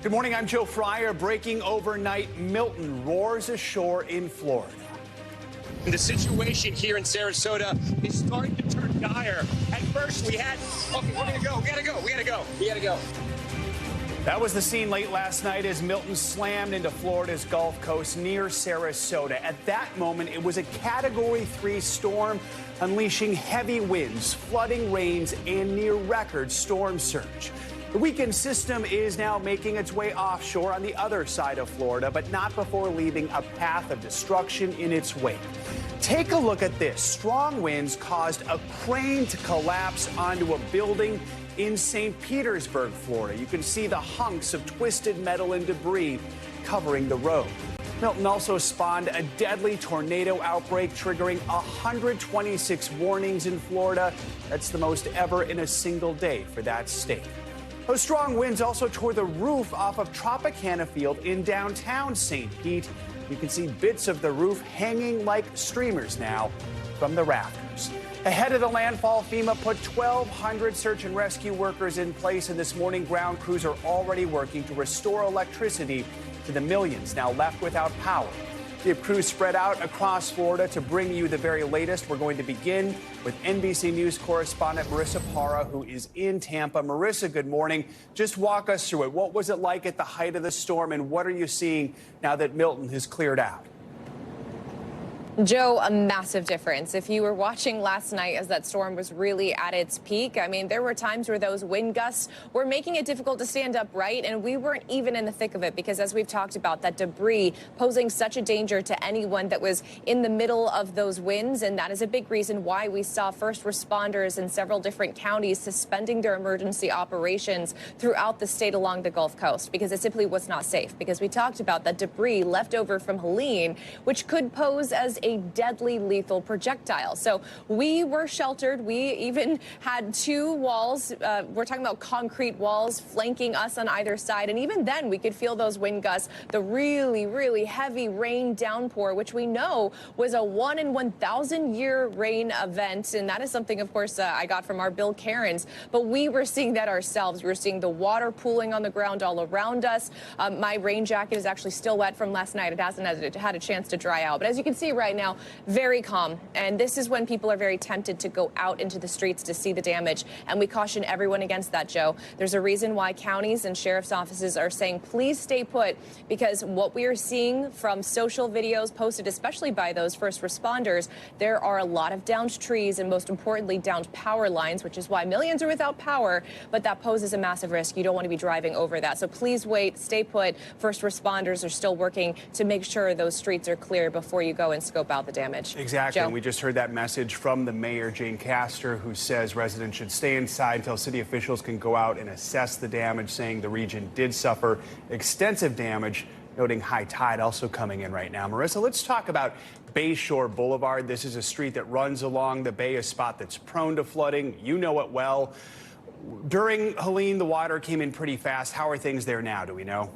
Good morning, I'm Joe Fryer. Breaking overnight, Milton roars ashore in Florida. The situation here in Sarasota is starting to turn dire. At first we had, okay, we're gonna go, we gotta go. That was the scene late last night as Milton slammed into Florida's Gulf Coast near Sarasota. At that moment, it was a Category 3 storm, unleashing heavy winds, flooding rains, and near-record storm surge. The weakened system is now making its way offshore on the other side of Florida, but not before leaving a path of destruction in its wake. Take a look at this. Strong winds caused a crane to collapse onto a building in St. Petersburg, Florida. You can see the hunks of twisted metal and debris covering the road. Milton also spawned a deadly tornado outbreak, triggering 126 warnings in Florida. That's the most ever in a single day for that state. Those strong winds also tore the roof off of Tropicana Field in downtown St. Pete. You can see bits of the roof hanging like streamers now from the rafters. Ahead of the landfall, FEMA put 1,200 search and rescue workers in place, and this morning ground crews are already working to restore electricity to the millions now left without power. We have crews spread out across Florida to bring you the very latest. We're going to begin with NBC News correspondent Marissa Parra, who is in Tampa. Marissa, good morning. Just walk us through it. What was it like at the height of the storm, and what are you seeing now that Milton has cleared out? Joe, a massive difference. If you were watching last night as that storm was really at its peak, I mean, there were times where those wind gusts were making it difficult to stand upright, and we weren't even in the thick of it because, as we've talked about, that debris posing such a danger to anyone that was in the middle of those winds, and that is a big reason why we saw first responders in several different counties suspending their emergency operations throughout the state along the Gulf Coast because it simply was not safe. Because we talked about that debris left over from Helene, which could pose as a deadly lethal projectile. So we were sheltered. We even had two walls. We're talking about concrete walls flanking us on either side. And even then we could feel those wind gusts, the really, really heavy rain downpour, which we know was a 1 in 1,000 year rain event. And that is something, of course, I got from our Bill Cairns. But we were seeing that ourselves. We were seeing the water pooling on the ground all around us. My rain jacket is actually still wet from last night. It hasn't had a chance to dry out. But as you can see right now, very calm. And this is when people are very tempted to go out into the streets to see the damage. And we caution everyone against that, Joe. There's a reason why counties and sheriff's offices are saying, please stay put, because what we are seeing from social videos posted, especially by those first responders, there are a lot of downed trees and, most importantly, downed power lines, which is why millions are without power. But that poses a massive risk. You don't want to be driving over that. So please wait, stay put. First responders are still working to make sure those streets are clear before you go and scope out the damage. Exactly. And we just heard that message from the mayor, Jane Castor, who says residents should stay inside until city officials can go out and assess the damage, saying the region did suffer extensive damage, noting high tide also coming in right now. Marissa, let's talk about Bayshore Boulevard. This is a street that runs along the bay, a spot that's prone to flooding. You know it well. During Helene, the water came in pretty fast. How are things there now? Do we know?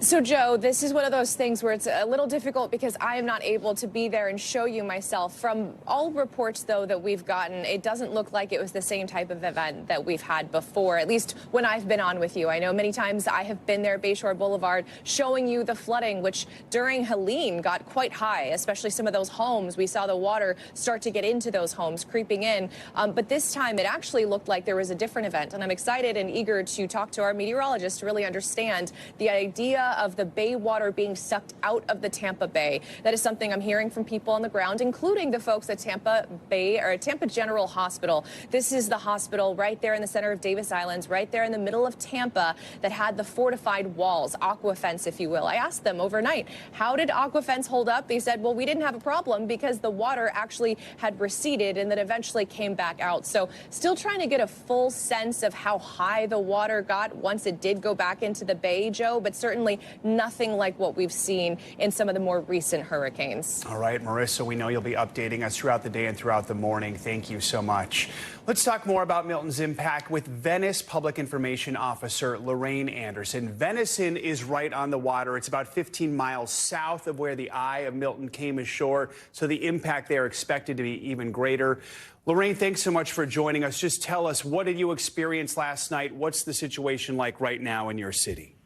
So, Joe, this is one of those things where it's a little difficult because I am not able to be there and show you myself. From all reports, though, that we've gotten, it doesn't look like it was the same type of event that we've had before, at least when I've been on with you. I know many times I have been there at Bayshore Boulevard showing you the flooding, which during Helene got quite high, especially some of those homes. We saw the water start to get into those homes, creeping in. But this time it actually looked like there was a different event. And I'm excited and eager to talk to our meteorologist to really understand the idea of the bay water being sucked out of the Tampa Bay. That is something I'm hearing from people on the ground, including the folks at Tampa Bay or Tampa General Hospital. This is the hospital right there in the center of Davis Islands, right there in the middle of Tampa, that had the fortified walls, aqua fence, if you will. I asked them overnight, how did aqua fence hold up? They said, well, we didn't have a problem because the water actually had receded and then eventually came back out. So still trying to get a full sense of how high the water got once it did go back into the bay, Joe, but certainly nothing like what we've seen in some of the more recent hurricanes. All right, Marissa, we know you'll be updating us throughout the day and throughout the morning. Thank you so much. Let's talk more about Milton's impact with Venice Public Information Officer Lorraine Anderson. Venice is right on the water. It's about 15 miles south of where the eye of Milton came ashore, so the impact there expected to be even greater. Lorraine, thanks so much for joining us. Just tell us, what did you experience last night? What's the situation like right now in your city?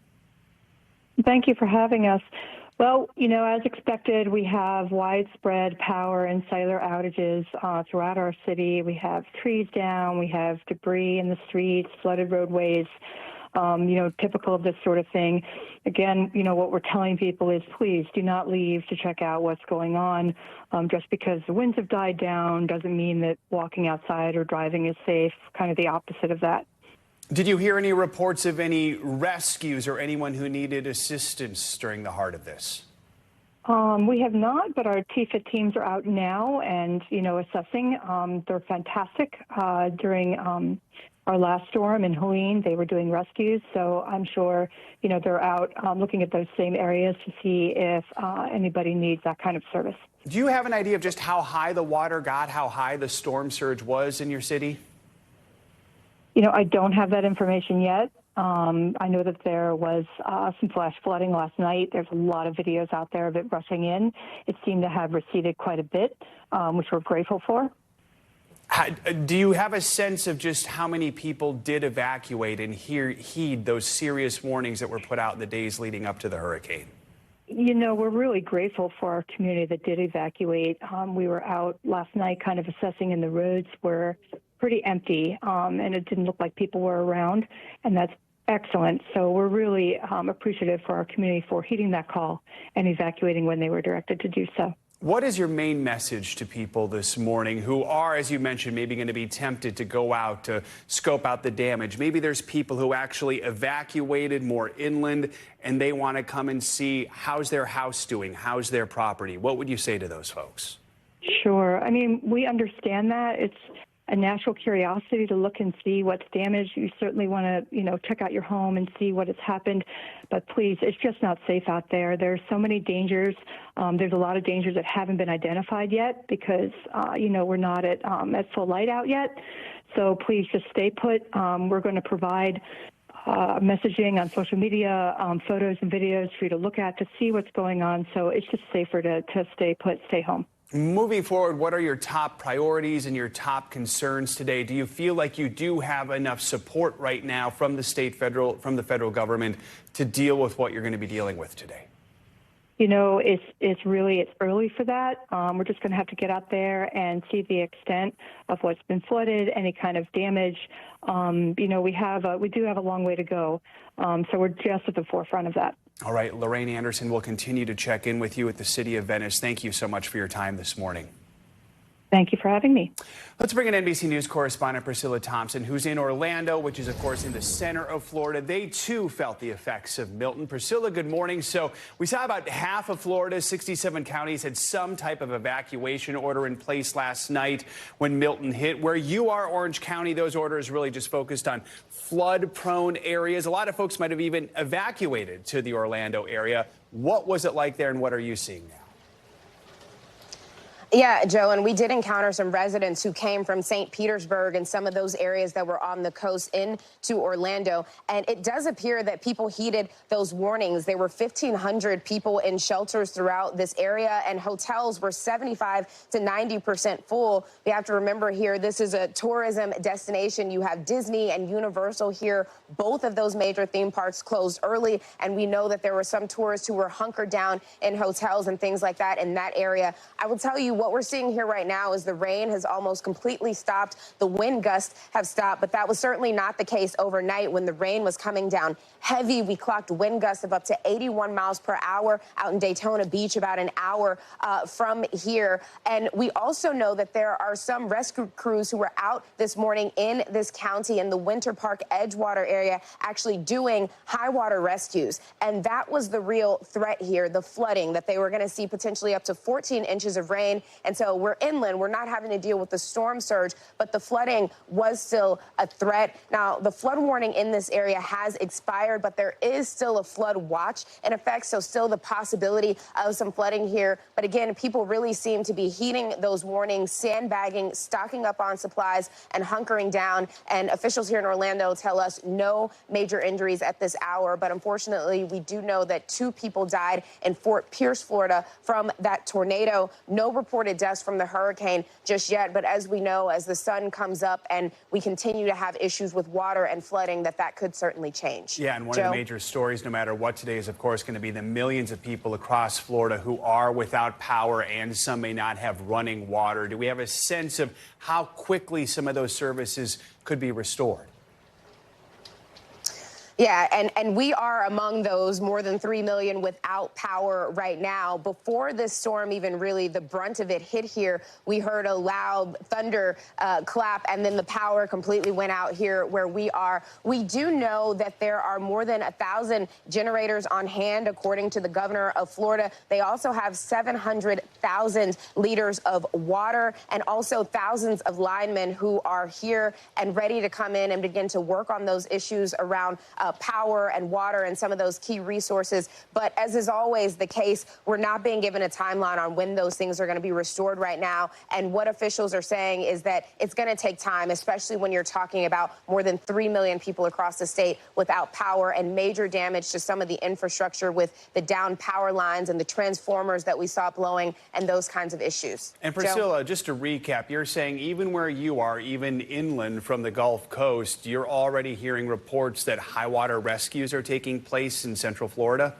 Thank you for having us. Well, as expected, we have widespread power and cellular outages throughout our city. We have trees down, we have debris in the streets, flooded roadways, typical of this sort of thing. Again, what we're telling people is please do not leave to check out what's going on. Just because the winds have died down doesn't mean that walking outside or driving is safe, kind of the opposite of that. Did you hear any reports of any rescues or anyone who needed assistance during the heart of this? We have not, but our TFIT teams are out now and, assessing. They're fantastic. During our last storm in Helene, they were doing rescues. So I'm sure, they're out looking at those same areas to see if anybody needs that kind of service. Do you have an idea of just how high the water got, how high the storm surge was in your city? I don't have that information yet. I know that there was some flash flooding last night. There's a lot of videos out there of it rushing in. It seemed to have receded quite a bit, which we're grateful for. Do you have a sense of just how many people did evacuate and heed those serious warnings that were put out in the days leading up to the hurricane? We're really grateful for our community that did evacuate. We were out last night kind of assessing, and the roads were pretty empty, and it didn't look like people were around, and that's excellent. So we're really appreciative for our community for heeding that call and evacuating when they were directed to do so. What is your main message to people this morning who are, as you mentioned, maybe going to be tempted to go out to scope out the damage? Maybe there's people who actually evacuated more inland and they want to come and see how's their house doing, how's their property. What would you say to those folks? Sure. I mean, we understand that. It's a natural curiosity to look and see what's damaged. You certainly want to, check out your home and see what has happened. But please, it's just not safe out there. There's so many dangers. There's a lot of dangers that haven't been identified yet because, we're not at full light out yet. So please just stay put. We're going to provide messaging on social media, photos and videos for you to look at to see what's going on. So it's just safer to stay put, stay home. Moving forward, what are your top priorities and your top concerns today? Do you feel like you do have enough support right now from the from the federal government to deal with what you're going to be dealing with today? It's early for that. We're just going to have to get out there and see the extent of what's been flooded, any kind of damage. We do have a long way to go. So we're just at the forefront of that. All right, Lorraine Anderson will continue to check in with you at the City of Venice. Thank you so much for your time this morning. Thank you for having me. Let's bring in NBC News correspondent Priscilla Thompson, who's in Orlando, which is, of course, in the center of Florida. They, too, felt the effects of Milton. Priscilla, good morning. So we saw about half of Florida, 67 counties, had some type of evacuation order in place last night when Milton hit. Where you are, Orange County, those orders really just focused on flood-prone areas. A lot of folks might have even evacuated to the Orlando area. What was it like there, and what are you seeing now? Yeah, Joe, and we did encounter some residents who came from St. Petersburg and some of those areas that were on the coast into Orlando. And it does appear that people heeded those warnings. There were 1,500 people in shelters throughout this area, and hotels were 75 to 90% full. We have to remember here, this is a tourism destination. You have Disney and Universal here. Both of those major theme parks closed early, and we know that there were some tourists who were hunkered down in hotels and things like that in that area. I will tell you, what we're seeing here right now is the rain has almost completely stopped. The wind gusts have stopped, but that was certainly not the case overnight when the rain was coming down heavy. We clocked wind gusts of up to 81 miles per hour out in Daytona Beach, about an hour from here. And we also know that there are some rescue crews who were out this morning in this county in the Winter Park Edgewater area actually doing high water rescues. And that was the real threat here, the flooding, that they were going to see potentially up to 14 inches of rain And so we're inland. We're not having to deal with the storm surge, but the flooding was still a threat. Now, the flood warning in this area has expired, but there is still a flood watch in effect, so still the possibility of some flooding here. But again, people really seem to be heeding those warnings, sandbagging, stocking up on supplies, and hunkering down. And officials here in Orlando tell us no major injuries at this hour. But unfortunately, we do know that 2 people died in Fort Pierce, Florida, from that tornado. No reported deaths from the hurricane just yet. But as we know, as the sun comes up and we continue to have issues with water and flooding, that could certainly change. Yeah, and one of the major stories, no matter what today, is, of course, going to be the millions of people across Florida who are without power, and some may not have running water. Do we have a sense of how quickly some of those services could be restored? Yeah, and we are among those more than 3 million without power right now. Before this storm even really, the brunt of it hit here, we heard a loud thunder clap, and then the power completely went out here where we are. We do know that there are more than 1,000 generators on hand, according to the governor of Florida. They also have 700,000 liters of water, and also thousands of linemen who are here and ready to come in and begin to work on those issues around power and water and some of those key resources. But as is always the case, we're not being given a timeline on when those things are going to be restored right now. And what officials are saying is that it's going to take time, especially when you're talking about more than 3 million people across the state without power, and major damage to some of the infrastructure with the down power lines and the transformers that we saw blowing and those kinds of issues. And Priscilla, just to recap, you're saying even where you are, even inland from the Gulf Coast, you're already hearing reports that high water rescues are taking place in Central Florida?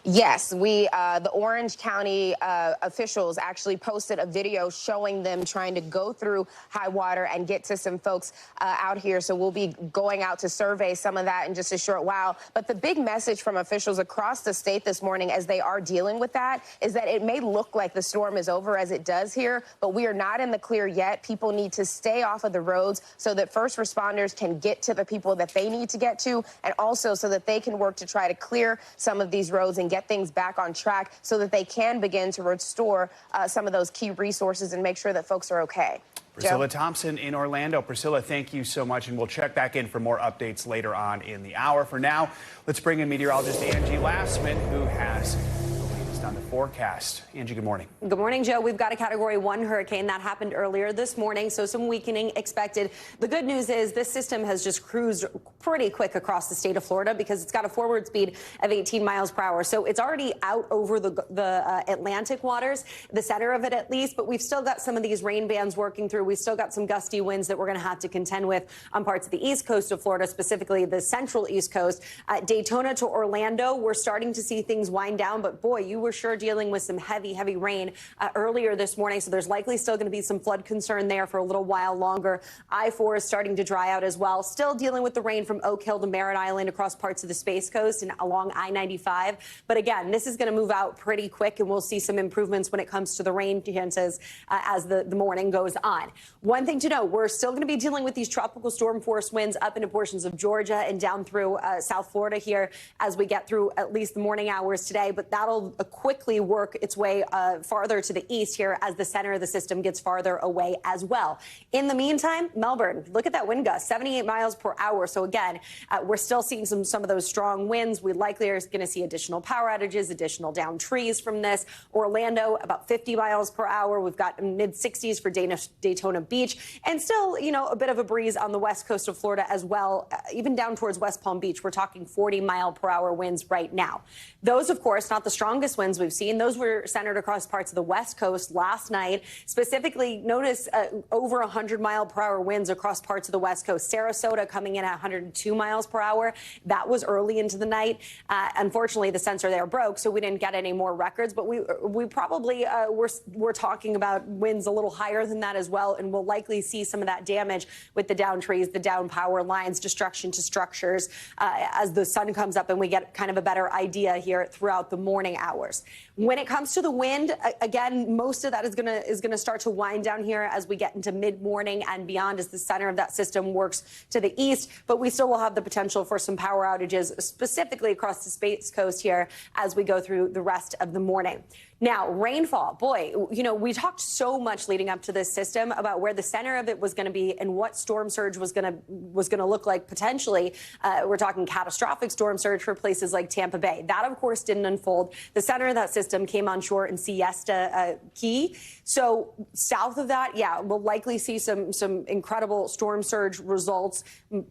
Yes, the Orange County officials actually posted a video showing them trying to go through high water and get to some folks out here. So we'll be going out to survey some of that in just a short while. But the big message from officials across the state this morning, as they are dealing with that, is that it may look like the storm is over, as it does here, but we are not in the clear yet. People need to stay off of the roads so that first responders can get to the people that they need to get to, and also so that they can work to try to clear some of these roads and get things back on track so that they can begin to restore some of those key resources and make sure that folks are okay. Priscilla Thompson in Orlando. Priscilla, thank you so much, and we'll check back in for more updates later on in the hour. For now, let's bring in meteorologist Angie Lassman, who has the latest on the forecast. Angie, good morning. Good morning, Joe. We've got a Category 1 hurricane that happened earlier this morning, so some weakening expected. The good news is this system has just cruised pretty quick across the state of Florida because it's got a forward speed of 18 miles per hour. So it's already out over the Atlantic waters, the center of it at least, but we've still got some of these rain bands working through. We've still got some gusty winds that we're going to have to contend with on parts of the east coast of Florida, specifically the central east coast. Daytona to Orlando, we're starting to see things wind down, but boy, you were sure dealing with some heavy rain earlier this morning, so there's likely still going to be some flood concern there for a little while longer. I-4 is starting to dry out as well. Still dealing with the rain from Oak Hill to Merritt Island across parts of the Space Coast and along I-95. But again, this is going to move out pretty quick, and we'll see some improvements when it comes to the rain chances as the morning goes on. One thing to note, we're still going to be dealing with these tropical storm force winds up into portions of Georgia and down through South Florida here as we get through at least the morning hours today. But that'll quickly work its way farther to the east here as the center of the system gets farther away as well. In the meantime, Melbourne, look at that wind gust, 78 miles per hour. So again, we're still seeing some of those strong winds. We likely are going to see additional power outages, additional downed trees from this. Orlando, about 50 miles per hour. We've got mid-60s for Daytona Beach, and still, a bit of a breeze on the west coast of Florida as well, even down towards West Palm Beach. We're talking 40-mile-per-hour winds right now. Those, of course, not the strongest winds we've seen. Those were centered across parts of the west coast last night. Specifically, notice over 100-mile-per-hour winds across parts of the west coast. Sarasota coming in at 102 miles per hour. That was early into the night. Unfortunately, the sensor there broke, so we didn't get any more records. But we probably we're talking about winds a little higher than that as well, and we'll likely see some of that damage with the down trees, the down power lines, destruction to structures as the sun comes up and we get kind of a better idea here throughout the morning hours. When it comes to the wind, again, most of that is gonna start to wind down here as we get into mid-morning and beyond as the center of that system works to the east. But we still will have the potential for some power outages, specifically across the Space Coast here as we go through the rest of the morning. Now, rainfall, boy, you know, we talked so much leading up to this system about where the center of it was going to be and what storm surge was going to look like potentially. We're talking catastrophic storm surge for places like Tampa Bay. That, of course, didn't unfold. The center of that system came on shore in Siesta Key. So south of that, yeah, we'll likely see some incredible storm surge results,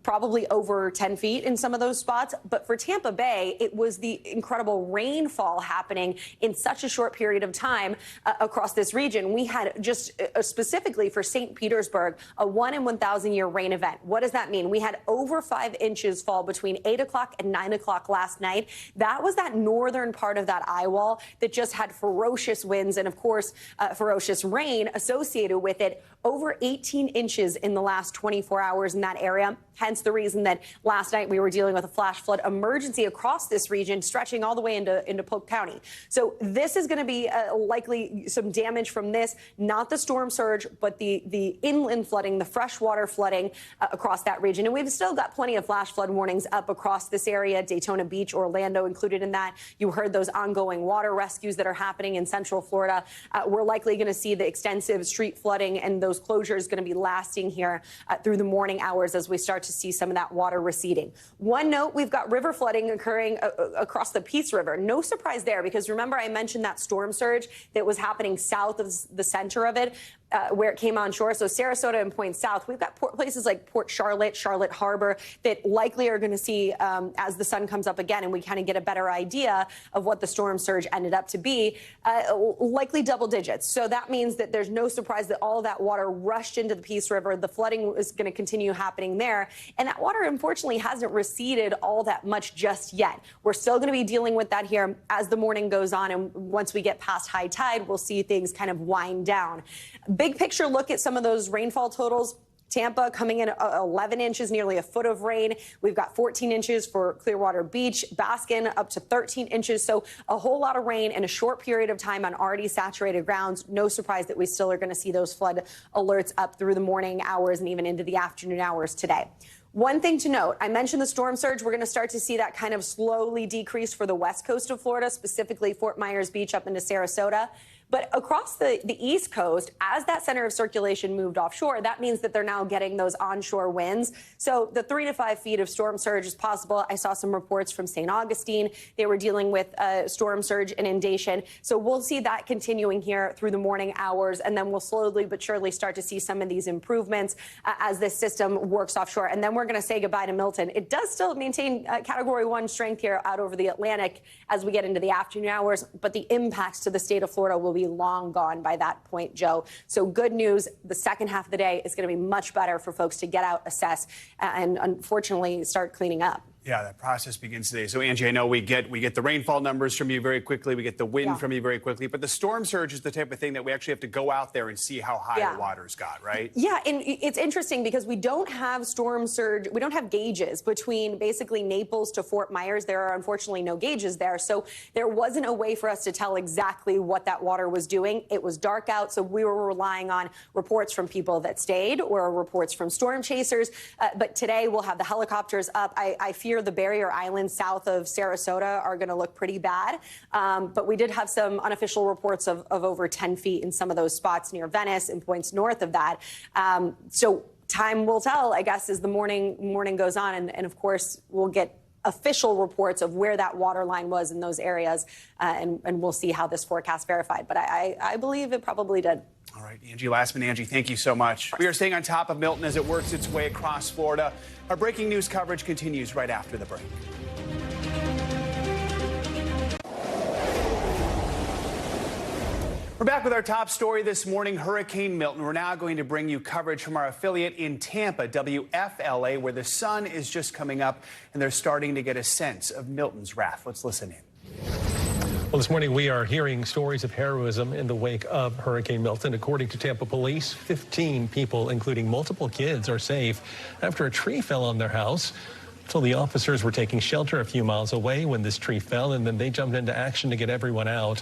probably over 10 feet in some of those spots. But for Tampa Bay, it was the incredible rainfall happening in such a short period of time across this region. We had just specifically for St. Petersburg, a 1 in 1,000 year rain event. What does that mean? We had over 5 inches fall between 8 o'clock and 9 o'clock last night. That was that northern part of that eye wall that just had ferocious winds and, of course, ferocious rain associated with it. Over 18 inches in the last 24 hours in that area. Hence the reason that last night we were dealing with a flash flood emergency across this region, stretching all the way into Polk County. So this is going to be likely some damage from this, not the storm surge, but the inland flooding, the freshwater flooding across that region. And we've still got plenty of flash flood warnings up across this area, Daytona Beach, Orlando included in that. You heard those ongoing water rescues that are happening in Central Florida. We're likely going to see the extensive street flooding and those closures going to be lasting here through the morning hours as we start to see some of that water receding. One note, we've got river flooding occurring across the Peace River. No surprise there, because remember I mentioned that storm surge that was happening south of the center of it. Where it came on shore. So Sarasota and Point South, we've got places like Port Charlotte, Charlotte Harbor that likely are going to see as the sun comes up again and we kind of get a better idea of what the storm surge ended up to be, likely double digits. So that means that there's no surprise that all of that water rushed into the Peace River. The flooding is going to continue happening there. And that water, unfortunately, hasn't receded all that much just yet. We're still going to be dealing with that here as the morning goes on. And once we get past high tide, we'll see things kind of wind down. Big picture look at some of those rainfall totals. Tampa coming in 11 inches, nearly a foot of rain. We've got 14 inches for Clearwater Beach, Baskin up to 13 inches. So a whole lot of rain in a short period of time on already saturated grounds. No surprise that we still are going to see those flood alerts up through the morning hours and even into the afternoon hours today. One thing to note, I mentioned the storm surge. We're going to start to see that kind of slowly decrease for the west coast of Florida, specifically Fort Myers Beach up into Sarasota. But across the East Coast, as that center of circulation moved offshore, that means that they're now getting those onshore winds. So the 3 to 5 feet of storm surge is possible. I saw some reports from St. Augustine. They were dealing with storm surge inundation. So we'll see that continuing here through the morning hours. And then we'll slowly but surely start to see some of these improvements as this system works offshore. And then we're going to say goodbye to Milton. It does still maintain Category 1 strength here out over the Atlantic as we get into the afternoon hours. But the impacts to the state of Florida will be long gone by that point, Joe. So good news, the second half of the day is going to be much better for folks to get out, assess, and unfortunately start cleaning up. Yeah, that process begins today. So, Angie, I know we get the rainfall numbers from you very quickly. We get the wind from you very quickly. But the storm surge is the type of thing that we actually have to go out there and see how high the water's got, right? Yeah, and it's interesting because we don't have storm surge. We don't have gauges between basically Naples to Fort Myers. There are unfortunately no gauges there. So there wasn't a way for us to tell exactly what that water was doing. It was dark out. So we were relying on reports from people that stayed or reports from storm chasers. But today we'll have the helicopters up. I fear the barrier islands south of Sarasota are going to look pretty bad. But we did have some unofficial reports of over 10 feet in some of those spots near Venice and points north of that. So time will tell, I guess, as the morning goes on. And of course, we'll get official reports of where that water line was in those areas. And we'll see how this forecast verified. But I believe it probably did. All right, Angie Lastman. Angie, thank you so much. We are staying on top of Milton as it works its way across Florida. Our breaking news coverage continues right after the break. We're back with our top story this morning, Hurricane Milton. We're now going to bring you coverage from our affiliate in Tampa, WFLA, where the sun is just coming up and they're starting to get a sense of Milton's wrath. Let's listen in. Well, this morning we are hearing stories of heroism in the wake of Hurricane Milton. According to Tampa police, 15 people, including multiple kids, are safe after a tree fell on their house. So the officers were taking shelter a few miles away when this tree fell, and then they jumped into action to get everyone out.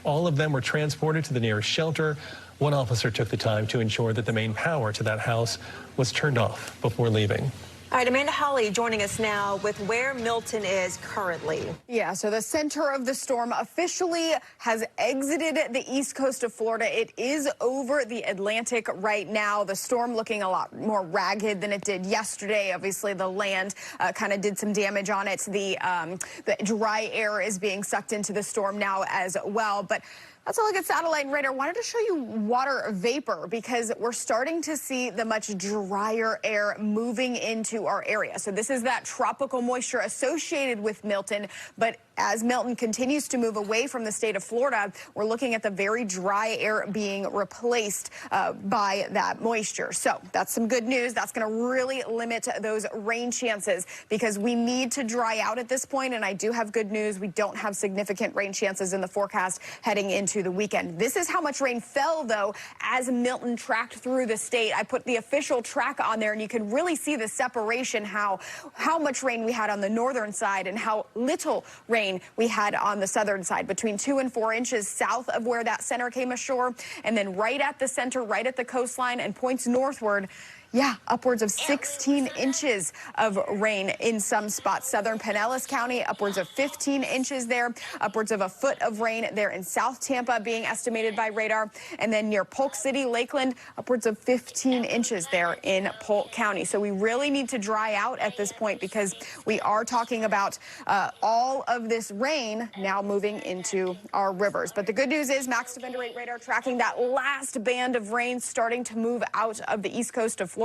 All of them were transported to the nearest shelter. One officer took the time to ensure that the main power to that house was turned off before leaving. All right, Amanda Hawley joining us now with where Milton is currently. Yeah, so the center of the storm officially has exited the east coast of Florida. It is over the Atlantic right now. The storm looking a lot more ragged than it did yesterday. Obviously, the land kind of did some damage on it. The dry air is being sucked into the storm now as well. But that's a look at satellite and radar. Wanted to show you water vapor because we're starting to see the much drier air moving into our area. So this is that tropical moisture associated with Milton. But as Milton continues to move away from the state of Florida, we're looking at the very dry air being replaced by that moisture. So that's some good news. That's going to really limit those rain chances because we need to dry out at this point. And I do have good news. We don't have significant rain chances in the forecast heading into the weekend. This is how much rain fell, though, as Milton tracked through the state. I put the official track on there, and you can really see the separation, how much rain we had on the northern side and how little rain we had on the southern side, between 2 and 4 inches south of where that center came ashore, and then right at the center, right at the coastline, and points northward. Yeah, upwards of 16 inches of rain in some spots. Southern Pinellas County, upwards of 15 inches there. Upwards of a foot of rain there in South Tampa being estimated by radar. And then near Polk City, Lakeland, upwards of 15 inches there in Polk County. So we really need to dry out at this point because we are talking about all of this rain now moving into our rivers. But the good news is max defender rate radar tracking that last band of rain starting to move out of the east coast of Florida.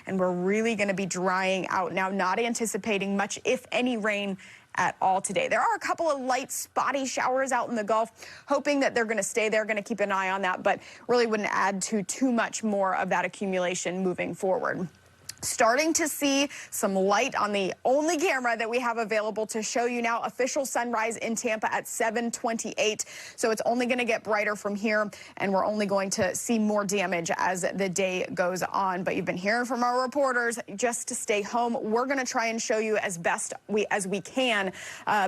And we're really going to be drying out now, not anticipating much, if any, rain at all today. There are a couple of light spotty showers out in the Gulf, hoping that they're going to stay there, going to keep an eye on that, but really wouldn't add to too much more of that accumulation moving forward. Starting to see some light on the only camera that we have available to show you now. Official sunrise in Tampa at 7:28. So it's only going to get brighter from here, and we're only going to see more damage as the day goes on. But you've been hearing from our reporters just to stay home. We're going to try and show you as best as we can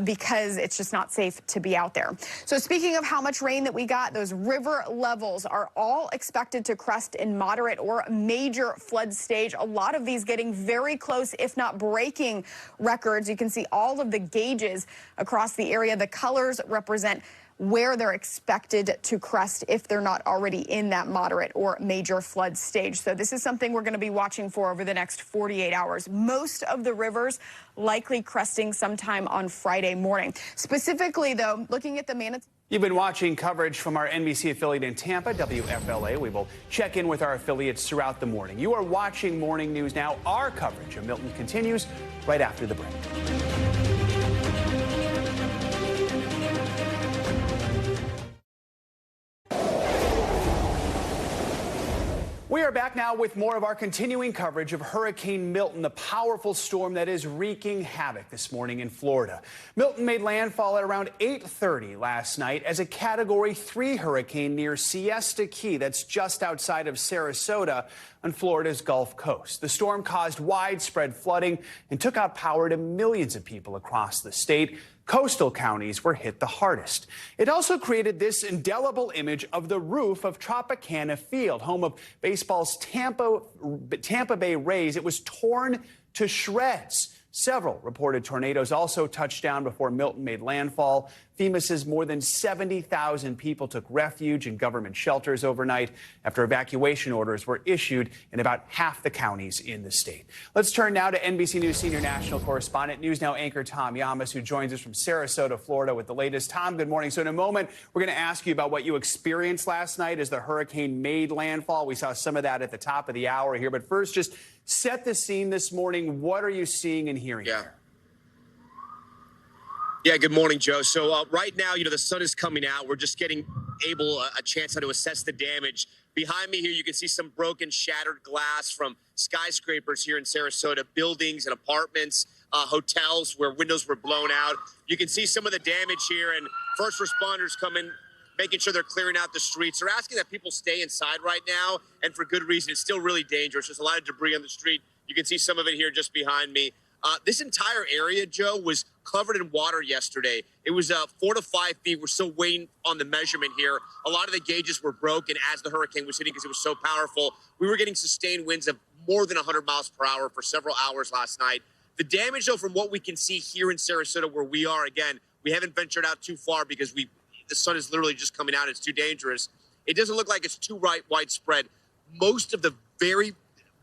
because it's just not safe to be out there. So speaking of how much rain that we got, those river levels are all expected to crest in moderate or major flood stage. A lot of these getting very close, if not breaking records. You can see all of the gauges across the area. The colors represent where they're expected to crest if they're not already in that moderate or major flood stage. So this is something we're going to be watching for over the next 48 hours. Most of the rivers likely cresting sometime on Friday morning. Specifically, though, looking at the Manatee. You've been watching coverage from our NBC affiliate in Tampa, WFLA. We will check in with our affiliates throughout the morning. You are watching Morning News Now. Our coverage of Milton continues right after the break. We are back now with more of our continuing coverage of Hurricane Milton, the powerful storm that is wreaking havoc this morning in Florida. Milton made landfall at around 8:30 last night as a Category 3 hurricane near Siesta Key, that's just outside of Sarasota on Florida's Gulf Coast. The storm caused widespread flooding and took out power to millions of people across the state. Coastal counties were hit the hardest. It also created this indelible image of the roof of Tropicana Field, home of baseball's Tampa Bay Rays. It was torn to shreds. Several reported tornadoes also touched down before Milton made landfall. FEMA says more than 70,000 people took refuge in government shelters overnight after evacuation orders were issued in about half the counties in the state. Let's turn now to NBC News senior national correspondent, News Now anchor Tom Yamas, who joins us from Sarasota, Florida, with the latest. Tom, good morning. So in a moment, we're going to ask you about what you experienced last night as the hurricane made landfall. We saw some of that at the top of the hour here. But first, just set the scene this morning. What are you seeing and hearing there? Yeah, good morning, Joe. So right now, the sun is coming out. We're just getting a chance to assess the damage. Behind me here, you can see some broken, shattered glass from skyscrapers here in Sarasota, buildings and apartments, hotels where windows were blown out. You can see some of the damage here, and first responders come in, making sure they're clearing out the streets. They're asking that people stay inside right now, and for good reason. It's still really dangerous. There's a lot of debris on the street. You can see some of it here just behind me. This entire area, Joe, was covered in water yesterday. It was 4 to 5 feet. We're still waiting on the measurement here. A lot of the gauges were broken as the hurricane was hitting because it was so powerful. We were getting sustained winds of more than 100 miles per hour for several hours last night. The damage, though, from what we can see here in Sarasota where we are, again, we haven't ventured out too far because the sun is literally just coming out. It's too dangerous. It doesn't look like it's too widespread. Most of the very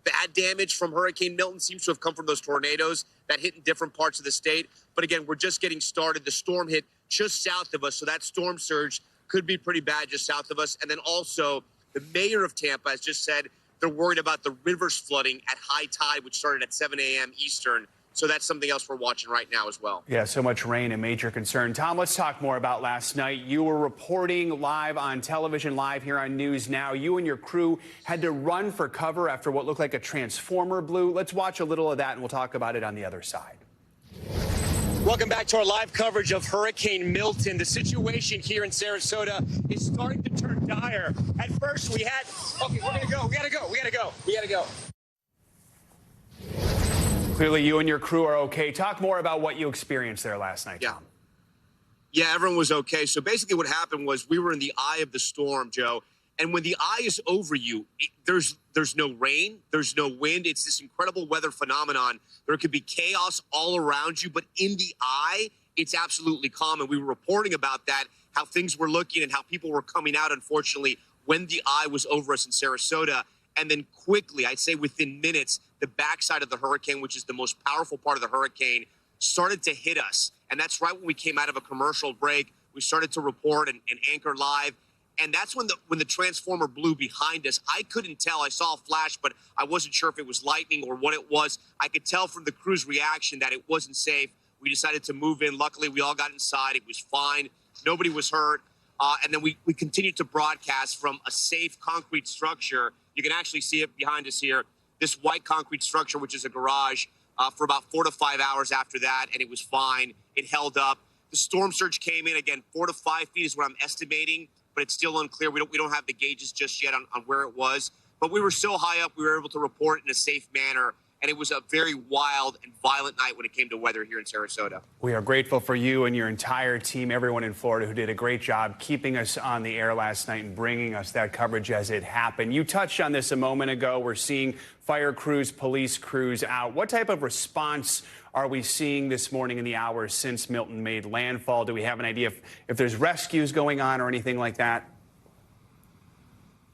bad damage from Hurricane Milton seems to have come from those tornadoes that hit in different parts of the state. But again, we're just getting started. The storm hit just south of us, so that storm surge could be pretty bad just south of us. And then also, the mayor of Tampa has just said they're worried about the rivers flooding at high tide, which started at 7 a.m. Eastern. So that's something else we're watching right now as well. Yeah, so much rain, a major concern. Tom, let's talk more about last night. You were reporting live on television, live here on News Now. You and your crew had to run for cover after what looked like a transformer blew. Let's watch a little of that, and we'll talk about it on the other side. Welcome back to our live coverage of Hurricane Milton. The situation here in Sarasota is starting to turn dire. At first, we had, okay, we're gonna go, we gotta go. Clearly, you and your crew are okay. Talk more about what you experienced there last night, Tom. Yeah, everyone was okay. So basically what happened was we were in the eye of the storm, Joe. And when the eye is over you, there's no rain, there's no wind. It's this incredible weather phenomenon. There could be chaos all around you, but in the eye, it's absolutely calm. And we were reporting about that, how things were looking and how people were coming out, unfortunately, when the eye was over us in Sarasota. And then quickly, I'd say within minutes, the backside of the hurricane, which is the most powerful part of the hurricane, started to hit us. And that's right when we came out of a commercial break. We started to report and anchor live. And that's when the transformer blew behind us. I couldn't tell. I saw a flash, but I wasn't sure if it was lightning or what it was. I could tell from the crew's reaction that it wasn't safe. We decided to move in. Luckily, we all got inside. It was fine. Nobody was hurt. And then we continued to broadcast from a safe concrete structure. You can actually see it behind us here. This white concrete structure, which is a garage, for about 4 to 5 hours after that, and it was fine. It held up. The storm surge came in, again, 4 to 5 feet is what I'm estimating, but it's still unclear. We don't have the gauges just yet on where it was. But we were so high up, we were able to report in a safe manner. And it was a very wild and violent night when it came to weather here in Sarasota. We are grateful for you and your entire team, everyone in Florida who did a great job keeping us on the air last night and bringing us that coverage as it happened. You touched on this a moment ago. We're seeing fire crews, police crews out. What type of response are we seeing this morning in the hours since Milton made landfall? Do we have an idea if there's rescues going on or anything like that?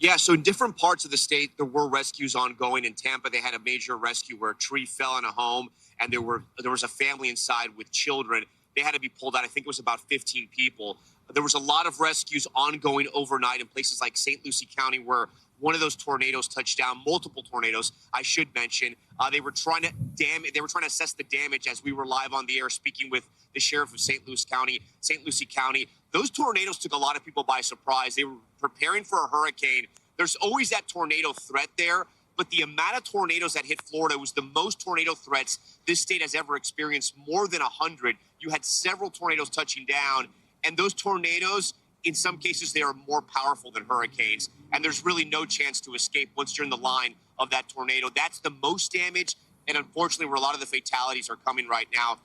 Yeah, so in different parts of the state, there were rescues ongoing. In Tampa, they had a major rescue where a tree fell on a home, and there was a family inside with children. They had to be pulled out. I think it was about 15 people. There was a lot of rescues ongoing overnight in places like St. Lucie County, where one of those tornadoes touched down. Multiple tornadoes, I should mention. They were trying to assess the damage as we were live on the air speaking with the sheriff of St. Lucie County. Those tornadoes took a lot of people by surprise. They were preparing for a hurricane. There's always that tornado threat there, but the amount of tornadoes that hit Florida was the most tornado threats this state has ever experienced, more than 100. You had several tornadoes touching down, and those tornadoes, in some cases, they are more powerful than hurricanes, and there's really no chance to escape once you're in the line of that tornado. That's the most damage, and unfortunately, where a lot of the fatalities are coming right now.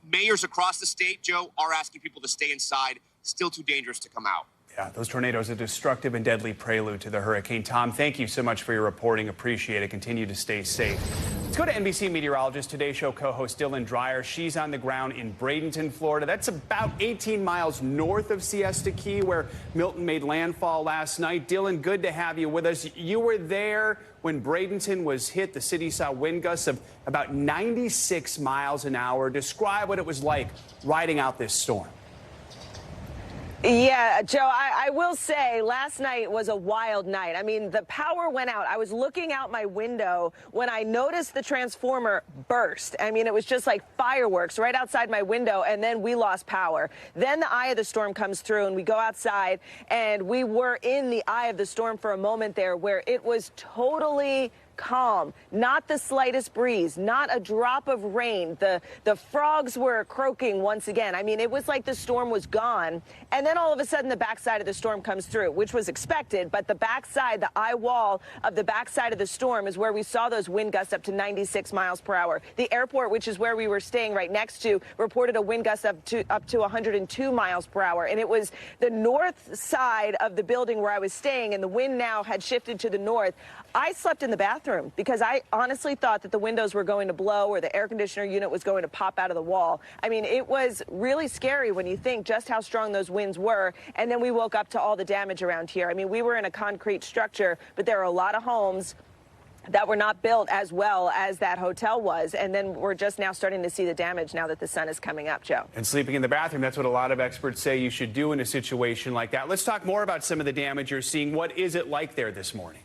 Mayors across the state, Joe, are asking people to stay inside. Still too dangerous to come out. Yeah, those tornadoes are a destructive and deadly prelude to the hurricane. Tom, thank you so much for your reporting. Appreciate it. Continue to stay safe. Let's go to NBC meteorologist, Today Show co-host Dylan Dreyer. She's on the ground in Bradenton, Florida. That's about 18 miles north of Siesta Key, where Milton made landfall last night. Dylan, good to have you with us. You were there when Bradenton was hit. The city saw wind gusts of about 96 miles an hour. Describe what it was like riding out this storm. Yeah, Joe, I will say last night was a wild night. I mean, the power went out. I was looking out my window when I noticed the transformer burst. I mean, it was just like fireworks right outside my window, and then we lost power. Then the eye of the storm comes through, and we go outside, and we were in the eye of the storm for a moment there where it was totally calm, not the slightest breeze, not a drop of rain. The frogs were croaking once again. I mean, it was like the storm was gone. And then all of a sudden the backside of the storm comes through, which was expected. But the backside, the eye wall of the backside of the storm is where we saw those wind gusts up to 96 miles per hour. The airport, which is where we were staying right next to, reported a wind gust up to 102 miles per hour. And it was the north side of the building where I was staying, and the wind now had shifted to the north. I slept in the bathroom because I honestly thought that the windows were going to blow or the air conditioner unit was going to pop out of the wall. I mean, it was really scary when you think just how strong those winds were. And then we woke up to all the damage around here. I mean, we were in a concrete structure, but there are a lot of homes that were not built as well as that hotel was. And then we're just now starting to see the damage now that the sun is coming up, Joe. And sleeping in the bathroom, that's what a lot of experts say you should do in a situation like that. Let's talk more about some of the damage you're seeing. What is it like there this morning?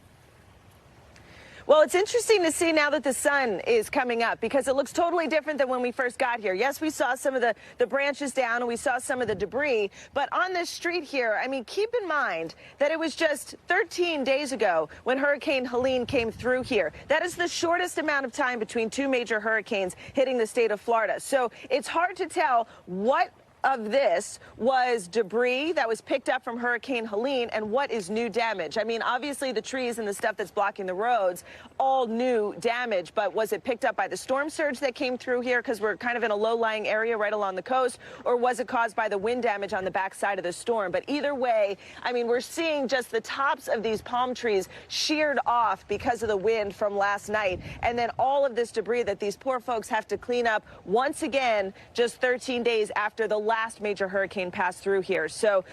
Well, it's interesting to see now that the sun is coming up because it looks totally different than when we first got here. Yes, we saw some of the branches down and we saw some of the debris. But on this street here, I mean, keep in mind that it was just 13 days ago when Hurricane Helene came through here. That is the shortest amount of time between two major hurricanes hitting the state of Florida. So it's hard to tell what of this was debris that was picked up from Hurricane Helene and what is new damage. I mean, obviously the trees and the stuff that's blocking the roads, all new damage, but was it picked up by the storm surge that came through here because we're kind of in a low-lying area right along the coast, or was it caused by the wind damage on the backside of the storm? But either way, I mean, we're seeing just the tops of these palm trees sheared off because of the wind from last night, and then all of this debris that these poor folks have to clean up once again just 13 days after the last major hurricane passed through here. So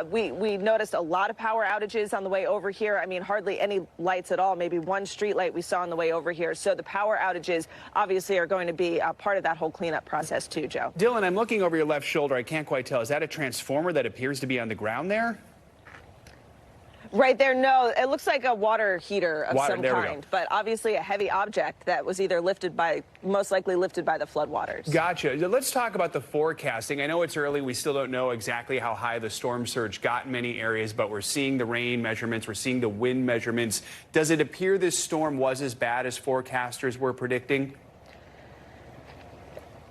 we noticed a lot of power outages on the way over here. I mean, hardly any lights at all, maybe one street light we saw on the way over here. So the power outages obviously are going to be part of that whole cleanup process too, Joe. Dylan, I'm looking over your left shoulder. I can't quite tell. Is that a transformer that appears to be on the ground there? Right there, no. It looks like a water heater of some kind, but obviously a heavy object that was either most likely lifted by the floodwaters. Gotcha. Let's talk about the forecasting. I know it's early. We still don't know exactly how high the storm surge got in many areas, but we're seeing the rain measurements. We're seeing the wind measurements. Does it appear this storm was as bad as forecasters were predicting?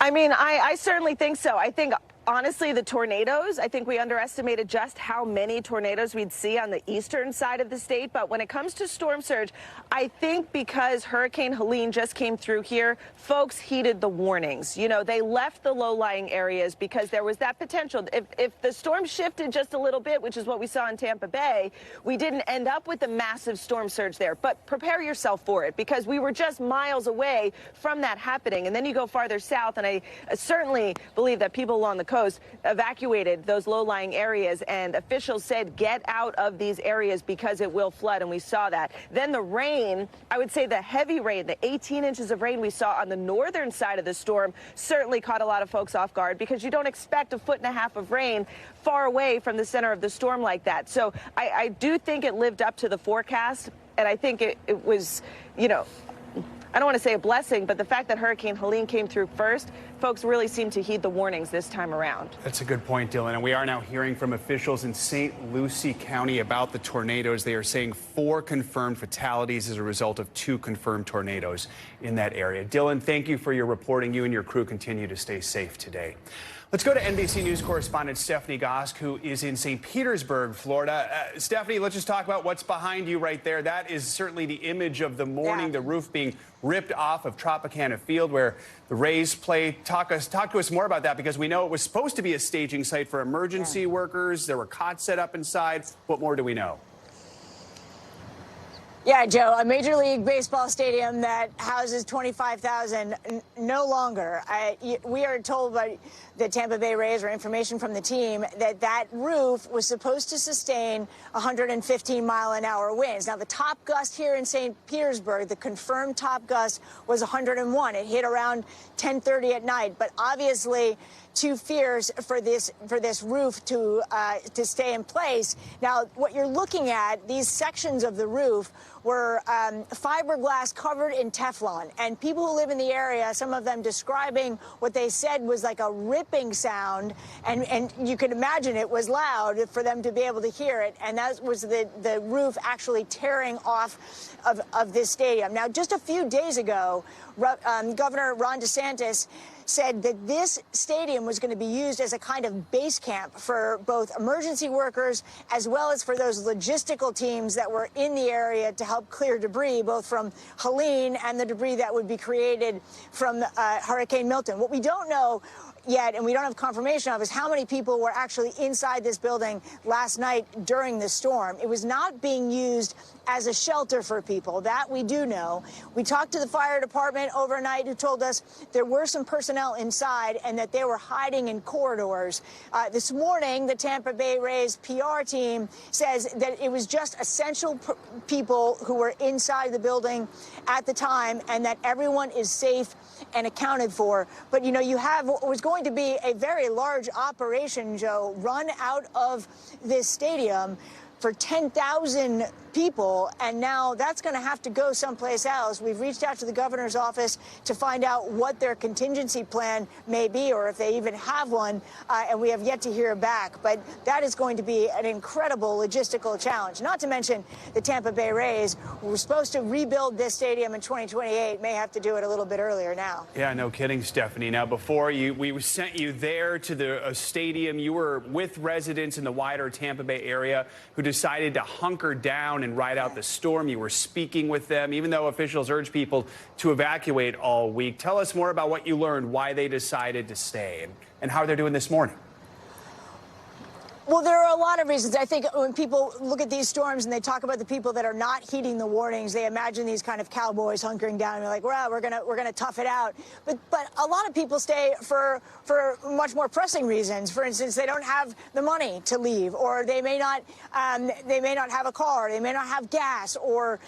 I mean, I certainly think so. I think honestly, the tornadoes, I think we underestimated just how many tornadoes we'd see on the eastern side of the state. But when it comes to storm surge, I think because Hurricane Helene just came through here, folks heeded the warnings. You know, they left the low-lying areas because there was that potential. If the storm shifted just a little bit, which is what we saw in Tampa Bay, we didn't end up with a massive storm surge there. But prepare yourself for it because we were just miles away from that happening. And then you go farther south, and I certainly believe that people along the coast evacuated those low-lying areas, and officials said get out of these areas because it will flood, and we saw that. Then the rain, I would say the heavy rain, the 18 inches of rain we saw on the northern side of the storm certainly caught a lot of folks off guard because you don't expect 1.5 feet of rain far away from the center of the storm like that. So I do think it lived up to the forecast, and I think it was, you know, I don't want to say a blessing, but the fact that Hurricane Helene came through first, folks really seem to heed the warnings this time around. That's a good point, Dylan. And we are now hearing from officials in St. Lucie County about the tornadoes. They are saying 4 confirmed fatalities as a result of 2 confirmed tornadoes in that area. Dylan, thank you for your reporting. You and your crew continue to stay safe today. Let's go to NBC News correspondent Stephanie Gosk, who is in St. Petersburg, Florida. Stephanie, let's just talk about what's behind you right there. That is certainly the image of the morning, the roof being ripped off of Tropicana Field where the Rays play. Talk to us more about that because we know it was supposed to be a staging site for emergency workers. There were cots set up inside. What more do we know? Yeah, Joe, a Major League Baseball stadium that houses 25,000 no longer. We are told by the Tampa Bay Rays, or information from the team, that roof was supposed to sustain 115-mile-an-hour winds. Now, the top gust here in St. Petersburg, the confirmed top gust was 101. It hit around 10:30 at night, but obviously too fierce for this roof to stay in place. Now, what you're looking at, these sections of the roof were fiberglass covered in Teflon. And people who live in the area, some of them describing what they said was like a ripping sound. And you can imagine it was loud for them to be able to hear it. And that was the roof actually tearing off of this stadium. Now, just a few days ago, Governor Ron DeSantis said that this stadium was going to be used as a kind of base camp for both emergency workers as well as for those logistical teams that were in the area to help clear debris, both from Helene and the debris that would be created from Hurricane Milton. What we don't know yet, and we don't have confirmation of, is how many people were actually inside this building last night during the storm. It was not being used as a shelter for people. That we do know. We talked to the fire department overnight, who told us there were some personnel inside and that they were hiding in corridors. This morning, the Tampa Bay Rays PR team says that it was just essential people who were inside the building at the time and that everyone is safe and accounted for. But, you know, you have what was going to be a very large operation, Joe, run out of this stadium for 10,000 people, and now that's going to have to go someplace else. We've reached out to the governor's office to find out what their contingency plan may be, or if they even have one, and we have yet to hear back. But that is going to be an incredible logistical challenge. Not to mention the Tampa Bay Rays, who were supposed to rebuild this stadium in 2028, may have to do it a little bit earlier now. Yeah, no kidding, Stephanie. Now, before we sent you there to the stadium, you were with residents in the wider Tampa Bay area who decided to hunker down and ride out the storm. You were speaking with them, even though officials urged people to evacuate all week. Tell us more about what you learned, why they decided to stay, and how they're doing this morning. Well, there are a lot of reasons. I think when people look at these storms and they talk about the people that are not heeding the warnings, they imagine these kind of cowboys hunkering down and be like, well, we're gonna tough it out. But a lot of people stay for much more pressing reasons. For instance, they don't have the money to leave, or they may not have a car, they may not have gas, or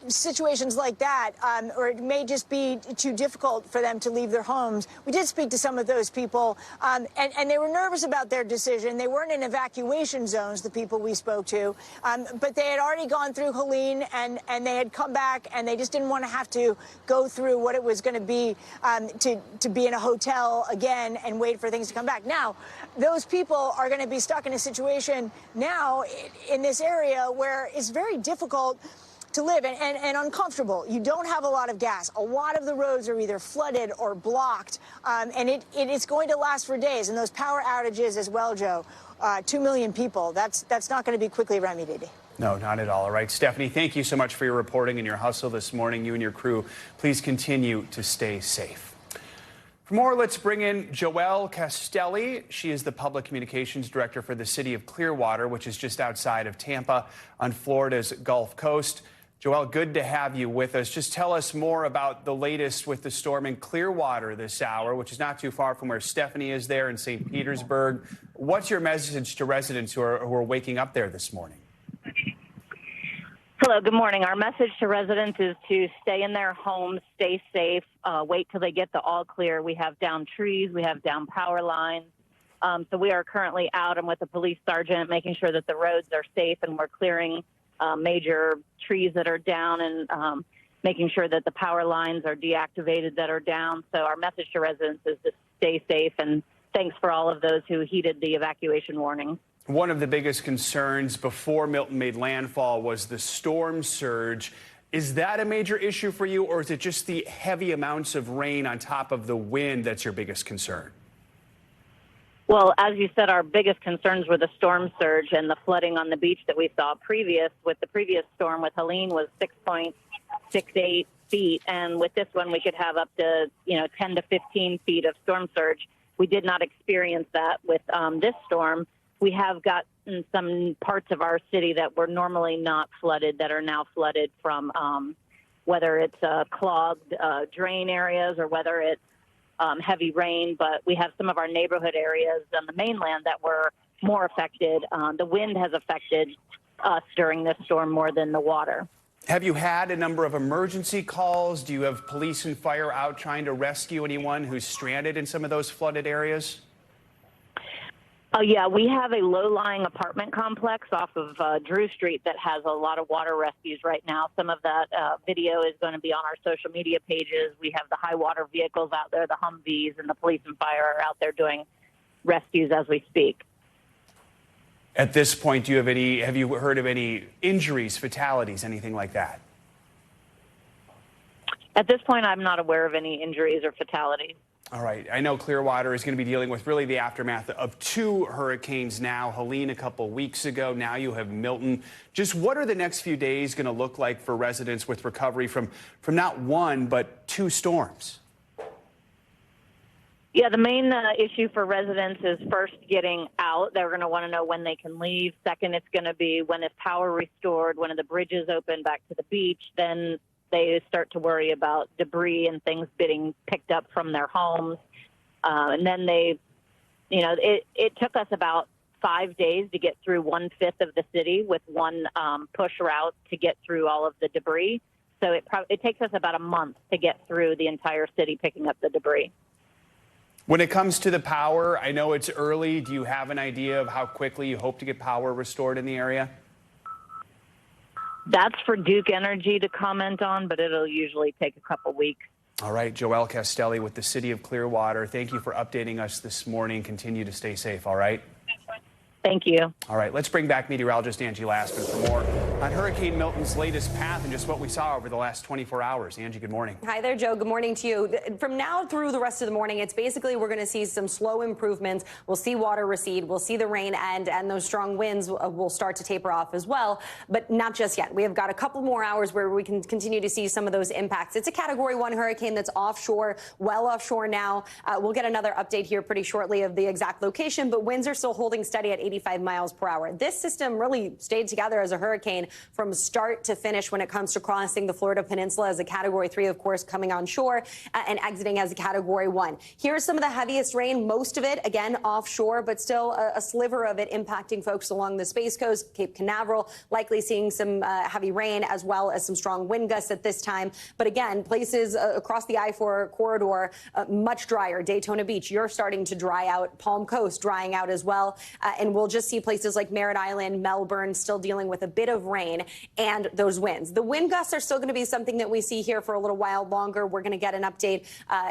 situations like that, or it may just be too difficult for them to leave their homes. We did speak to some of those people, and they were nervous about their decision. They weren't in evacuation zones, the people we spoke to, but they had already gone through Helene, and they had come back, and they just didn't want to have to go through what it was going to be to be in a hotel again and wait for things to come back. Now, those people are going to be stuck in a situation now in this area where it's very difficult to live and uncomfortable. You don't have a lot of gas. A lot of the roads are either flooded or blocked, and it is going to last for days. And those power outages as well, Joe, 2 million people, that's not going to be quickly remedied. No, not at all. All right, Stephanie, thank you so much for your reporting and your hustle this morning. You and your crew, please continue to stay safe. For more, let's bring in Joelle Castelli. She is the Public Communications Director for the city of Clearwater, which is just outside of Tampa on Florida's Gulf Coast. Joelle, good to have you with us. Just tell us more about the latest with the storm in Clearwater this hour, which is not too far from where Stephanie is there in St. Petersburg. What's your message to residents who are waking up there this morning? Hello, good morning. Our message to residents is to stay in their homes, stay safe, wait till they get the all clear. We have down trees, we have down power lines. So we are currently out and with the police sergeant making sure that the roads are safe, and we're clearing major trees that are down and making sure that the power lines are deactivated that are down. So our message to residents is to stay safe, and thanks for all of those who heeded the evacuation warning. One of the biggest concerns before Milton made landfall was the storm surge. Is that a major issue for you, or is it just the heavy amounts of rain on top of the wind that's your biggest concern? Well, as you said, our biggest concerns were the storm surge and the flooding on the beach that we saw with the previous storm with Helene was 6.68 feet. And with this one, we could have up to, 10 to 15 feet of storm surge. We did not experience that with this storm. We have got some parts of our city that were normally not flooded that are now flooded from whether it's clogged drain areas or whether it's heavy rain, but we have some of our neighborhood areas on the mainland that were more affected. The wind has affected us during this storm more than the water. Have you had a number of emergency calls? Do you have police and fire out trying to rescue anyone who's stranded in some of those flooded areas? Oh, yeah, we have a low-lying apartment complex off of Drew Street that has a lot of water rescues right now. Some of that video is going to be on our social media pages. We have the high water vehicles out there, the Humvees, and the police and fire are out there doing rescues as we speak. At this point, have you heard of any injuries, fatalities, anything like that? At this point, I'm not aware of any injuries or fatalities. All right. I know Clearwater is going to be dealing with really the aftermath of two hurricanes now. Helene a couple weeks ago. Now you have Milton. Just what are the next few days going to look like for residents with recovery from not one, but two storms? Yeah, the main issue for residents is first getting out. They're going to want to know when they can leave. Second, it's going to be when is power restored, when are the bridges open back to the beach. Then they start to worry about debris and things getting picked up from their homes. And then it took us about 5 days to get through 1/5 of the city with one push route to get through all of the debris. So it takes us about a month to get through the entire city picking up the debris. When it comes to the power, I know it's early. Do you have an idea of how quickly you hope to get power restored in the area? That's for Duke Energy to comment on, but it'll usually take a couple weeks. All right, Joelle Castelli with the City of Clearwater. Thank you for updating us this morning. Continue to stay safe, all right? Thank you. All right, let's bring back meteorologist Angie Lassman for more on Hurricane Milton's latest path and just what we saw over the last 24 hours. Angie, good morning. Hi there, Joe. Good morning to you. From now through the rest of the morning, it's basically we're going to see some slow improvements. We'll see water recede. We'll see the rain end, and those strong winds will start to taper off as well, but not just yet. We have got a couple more hours where we can continue to see some of those impacts. It's a Category 1 hurricane that's offshore, well offshore now. We'll get another update here pretty shortly of the exact location, but winds are still holding steady at 85 miles per hour. This system really stayed together as a hurricane from start to finish when it comes to crossing the Florida Peninsula as a Category 3, of course, coming on shore and exiting as a Category 1. Here's some of the heaviest rain, most of it, again, offshore, but still a sliver of it impacting folks along the Space Coast, Cape Canaveral, likely seeing some heavy rain as well as some strong wind gusts at this time. But again, places across the I-4 corridor, much drier. Daytona Beach, you're starting to dry out. Palm Coast drying out as well. And we'll just see places like Merritt Island, Melbourne still dealing with a bit of rain and those winds. The wind gusts are still going to be something that we see here for a little while longer. We're going to get an update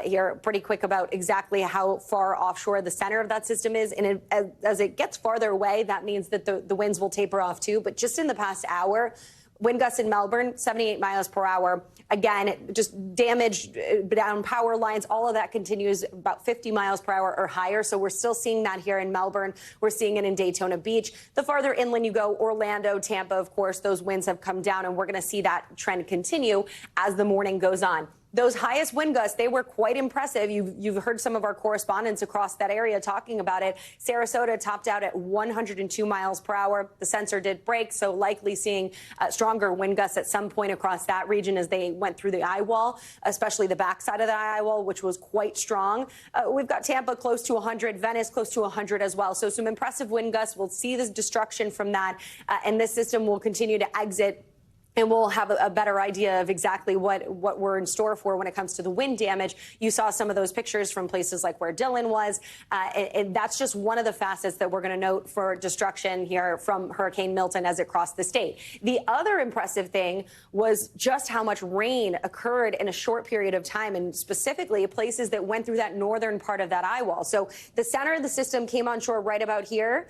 here pretty quick about exactly how far offshore the center of that system is. And as it gets farther away, that means that the winds will taper off too. But just in the past hour, wind gusts in Melbourne, 78 miles per hour. Again, just damage down power lines. All of that continues about 50 miles per hour or higher. So we're still seeing that here in Melbourne. We're seeing it in Daytona Beach. The farther inland you go, Orlando, Tampa, of course, those winds have come down, and we're going to see that trend continue as the morning goes on. Those highest wind gusts, they were quite impressive. You've heard some of our correspondents across that area talking about it. Sarasota topped out at 102 miles per hour. The sensor did break, so likely seeing stronger wind gusts at some point across that region as they went through the eye wall, especially the backside of the eye wall, which was quite strong. We've got Tampa close to 100, Venice close to 100 as well. So some impressive wind gusts. We'll see this destruction from that, and this system will continue to exit. And we'll have a better idea of exactly what we're in store for when it comes to the wind damage. You saw some of those pictures from places like where Dylan was. And that's just one of the facets that we're going to note for destruction here from Hurricane Milton as it crossed the state. The other impressive thing was just how much rain occurred in a short period of time, and specifically places that went through that northern part of that eye wall. So the center of the system came on shore right about here.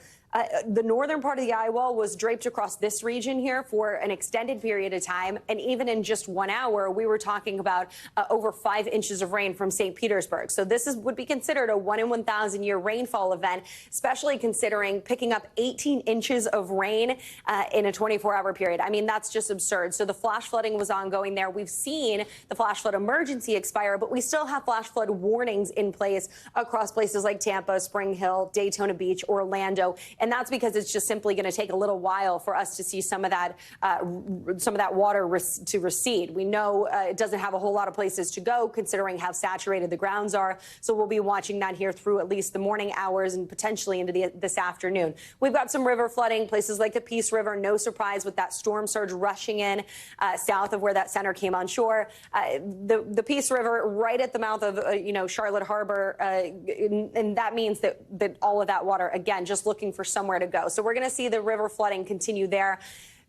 The northern part of the eye wall was draped across this region here for an extended period of time. And even in just 1 hour, we were talking about over 5 inches of rain from St. Petersburg. So this would be considered a 1 in 1,000 year rainfall event, especially considering picking up 18 inches of rain in a 24-hour period. I mean, that's just absurd. So the flash flooding was ongoing there. We've seen the flash flood emergency expire, but we still have flash flood warnings in place across places like Tampa, Spring Hill, Daytona Beach, Orlando. And that's because it's just simply going to take a little while for us to see some of that water to recede. We know it doesn't have a whole lot of places to go considering how saturated the grounds are. So we'll be watching that here through at least the morning hours and potentially into this afternoon. We've got some river flooding, places like the Peace River. No surprise with that storm surge rushing in south of where that center came on shore. The Peace River right at the mouth of Charlotte Harbor, and that means that all of that water, again, just looking for somewhere to go. So we're going to see the river flooding continue there.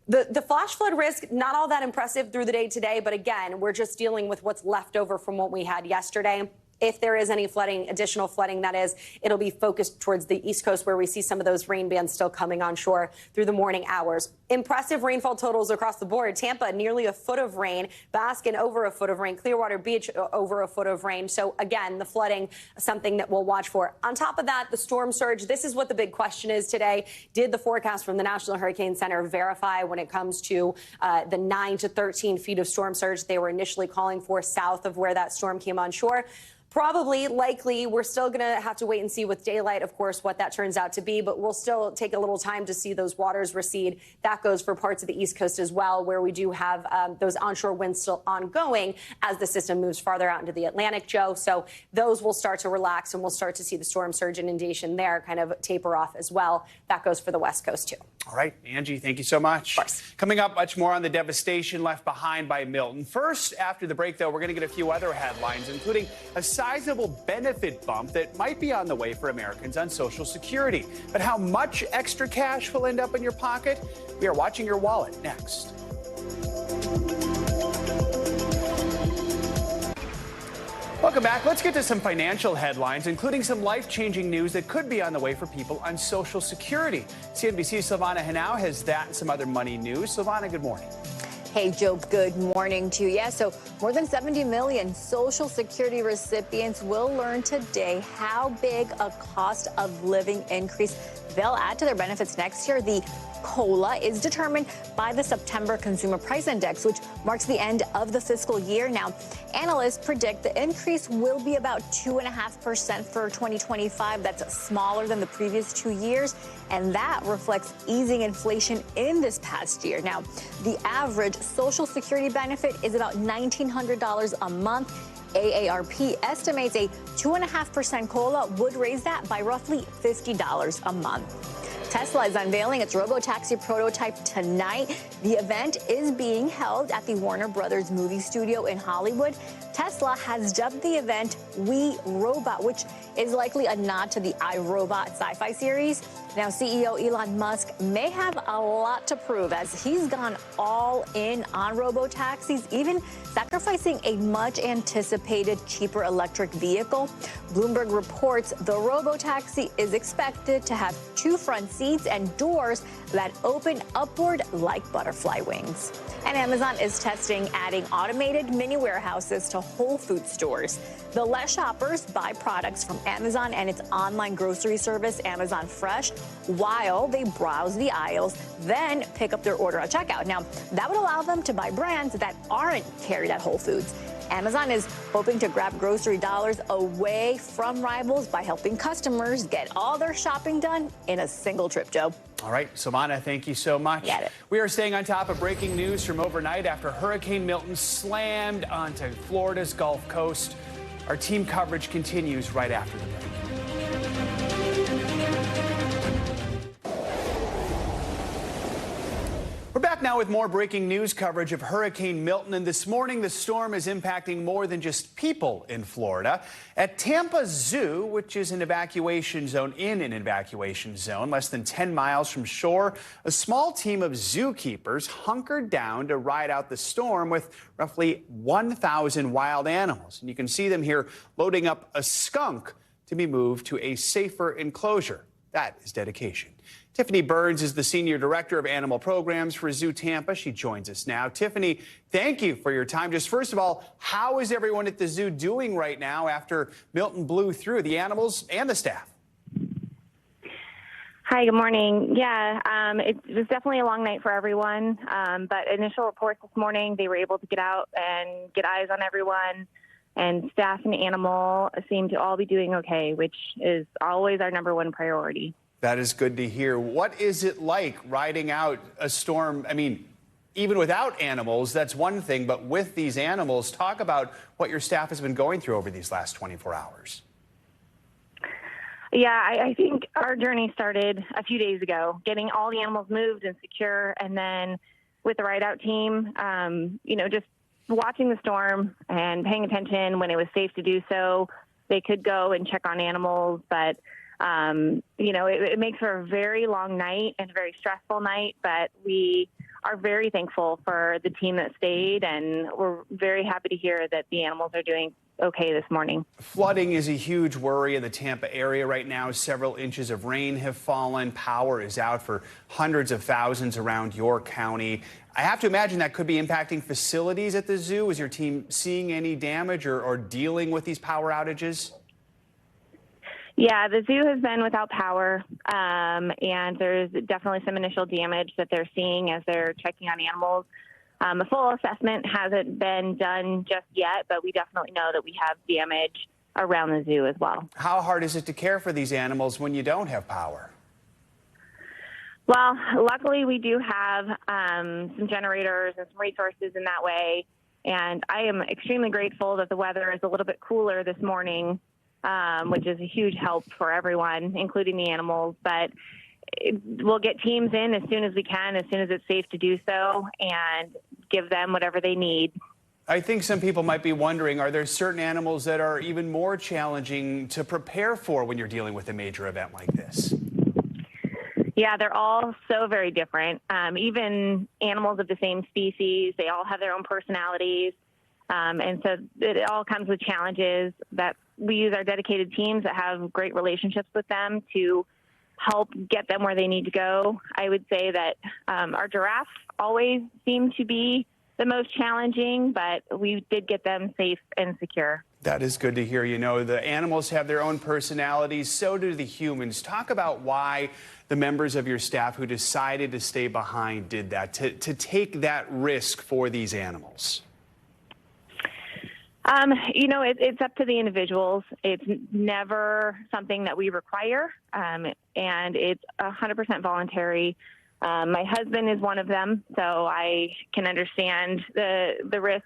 The flash flood risk, not all that impressive through the day today, but again, we're just dealing with what's left over from what we had yesterday. If there is any flooding, additional flooding, that is, it'll be focused towards the East Coast where we see some of those rain bands still coming on shore through the morning hours. Impressive rainfall totals across the board. Tampa, nearly a foot of rain. Baskin, over a foot of rain. Clearwater Beach, over a foot of rain. So, again, the flooding, something that we'll watch for. On top of that, the storm surge. This is what the big question is today. Did the forecast from the National Hurricane Center verify when it comes to the 9 to 13 feet of storm surge they were initially calling for south of where that storm came on shore? Probably, likely, we're still going to have to wait and see with daylight, of course, what that turns out to be, but we'll still take a little time to see those waters recede. That goes for parts of the East Coast as well, where we do have those onshore winds still ongoing as the system moves farther out into the Atlantic, Joe. So those will start to relax, and we'll start to see the storm surge inundation there kind of taper off as well. That goes for the West Coast, too. All right, Angie, thank you so much. Of course. Coming up, much more on the devastation left behind by Milton. First, after the break, though, we're going to get a few other headlines, including a sizable benefit bump that might be on the way for Americans on Social Security. But how much extra cash will end up in your pocket? We are watching your wallet next. Welcome back. Let's get to some financial headlines, including some life-changing news that could be on the way for people on Social Security. CNBC's Silvana Henao has that and some other money news. Silvana, good morning. Hey, Joe, good morning to you. Yeah, so more than 70 million Social Security recipients will learn today how big a cost of living increase they'll add to their benefits next year. The COLA is determined by the September Consumer Price Index, which marks the end of the fiscal year. Now, analysts predict the increase will be about 2.5% for 2025. That's smaller than the previous 2 years, and that reflects easing inflation in this past year. Now, the average Social Security benefit is about $1,900 a month. AARP estimates a 2.5% COLA would raise that by roughly $50 a month. Tesla is unveiling its robotaxi prototype tonight. The event is being held at the Warner Brothers movie studio in Hollywood. Tesla has dubbed the event We Robot, which is likely a nod to the iRobot sci-fi series. Now, CEO Elon Musk may have a lot to prove as he's gone all in on robotaxis, even sacrificing a much-anticipated cheaper electric vehicle. Bloomberg reports the robotaxi is expected to have 2 front seats and doors that open upward like butterfly wings. And Amazon is testing adding automated mini warehouses to Whole Food stores. The less shoppers buy products from Amazon and its online grocery service, Amazon Fresh, while they browse the aisles, then pick up their order at checkout. Now, that would allow them to buy brands that aren't carried at Whole Foods. Amazon is hoping to grab grocery dollars away from rivals by helping customers get all their shopping done in a single trip, Joe. All right, Silvana, thank you so much. Got it. We are staying on top of breaking news from overnight after Hurricane Milton slammed onto Florida's Gulf Coast. Our team coverage continues right after the break. We're back now with more breaking news coverage of Hurricane Milton. And this morning, the storm is impacting more than just people in Florida. At Tampa Zoo, which is an evacuation zone less than 10 miles from shore, a small team of zookeepers hunkered down to ride out the storm with roughly 1,000 wild animals. And you can see them here loading up a skunk to be moved to a safer enclosure. That is dedication. Tiffany Burns is the Senior Director of Animal Programs for Zoo Tampa. She joins us now. Tiffany, thank you for your time. Just first of all, how is everyone at the zoo doing right now after Milton blew through, the animals and the staff? Hi, good morning. Yeah, it was definitely a long night for everyone, but initial reports this morning, they were able to get out and get eyes on everyone, and staff and animal seem to all be doing okay, which is always our #1 priority. That is good to hear. What is it like riding out a storm? I mean, even without animals, that's one thing, but with these animals, talk about what your staff has been going through over these last 24 hours. Yeah, I think our journey started a few days ago, getting all the animals moved and secure, and then with the ride-out team, just watching the storm and paying attention when it was safe to do so. They could go and check on animals, but, it makes for a very long night and a very stressful night, but we are very thankful for the team that stayed, and we're very happy to hear that the animals are doing okay this morning. Flooding is a huge worry in the Tampa area right now. Several inches of rain have fallen. Power is out for hundreds of thousands around your county. I have to imagine that could be impacting facilities at the zoo. Is your team seeing any damage or dealing with these power outages? Yeah, the zoo has been without power, and there's definitely some initial damage that they're seeing as they're checking on animals. A full assessment hasn't been done just yet, but we definitely know that we have damage around the zoo as well. How hard is it to care for these animals when you don't have power? Well, luckily we do have some generators and some resources in that way, and I am extremely grateful that the weather is a little bit cooler this morning, which is a huge help for everyone, including the animals. But we'll get teams in as soon as we can, as soon as it's safe to do so, and give them whatever they need. I think some people might be wondering, are there certain animals that are even more challenging to prepare for when you're dealing with a major event like this? Yeah, they're all so very different. Even animals of the same species, they all have their own personalities. And so it all comes with challenges that we use our dedicated teams that have great relationships with them to help get them where they need to go. I would say that our giraffes always seem to be the most challenging, but we did get them safe and secure. That is good to hear. You know, the animals have their own personalities, so do the humans. Talk about why the members of your staff who decided to stay behind did that, to take that risk for these animals. It's up to the individuals. It's never something that we require, and it's 100% voluntary. My husband is one of them, so I can understand the risk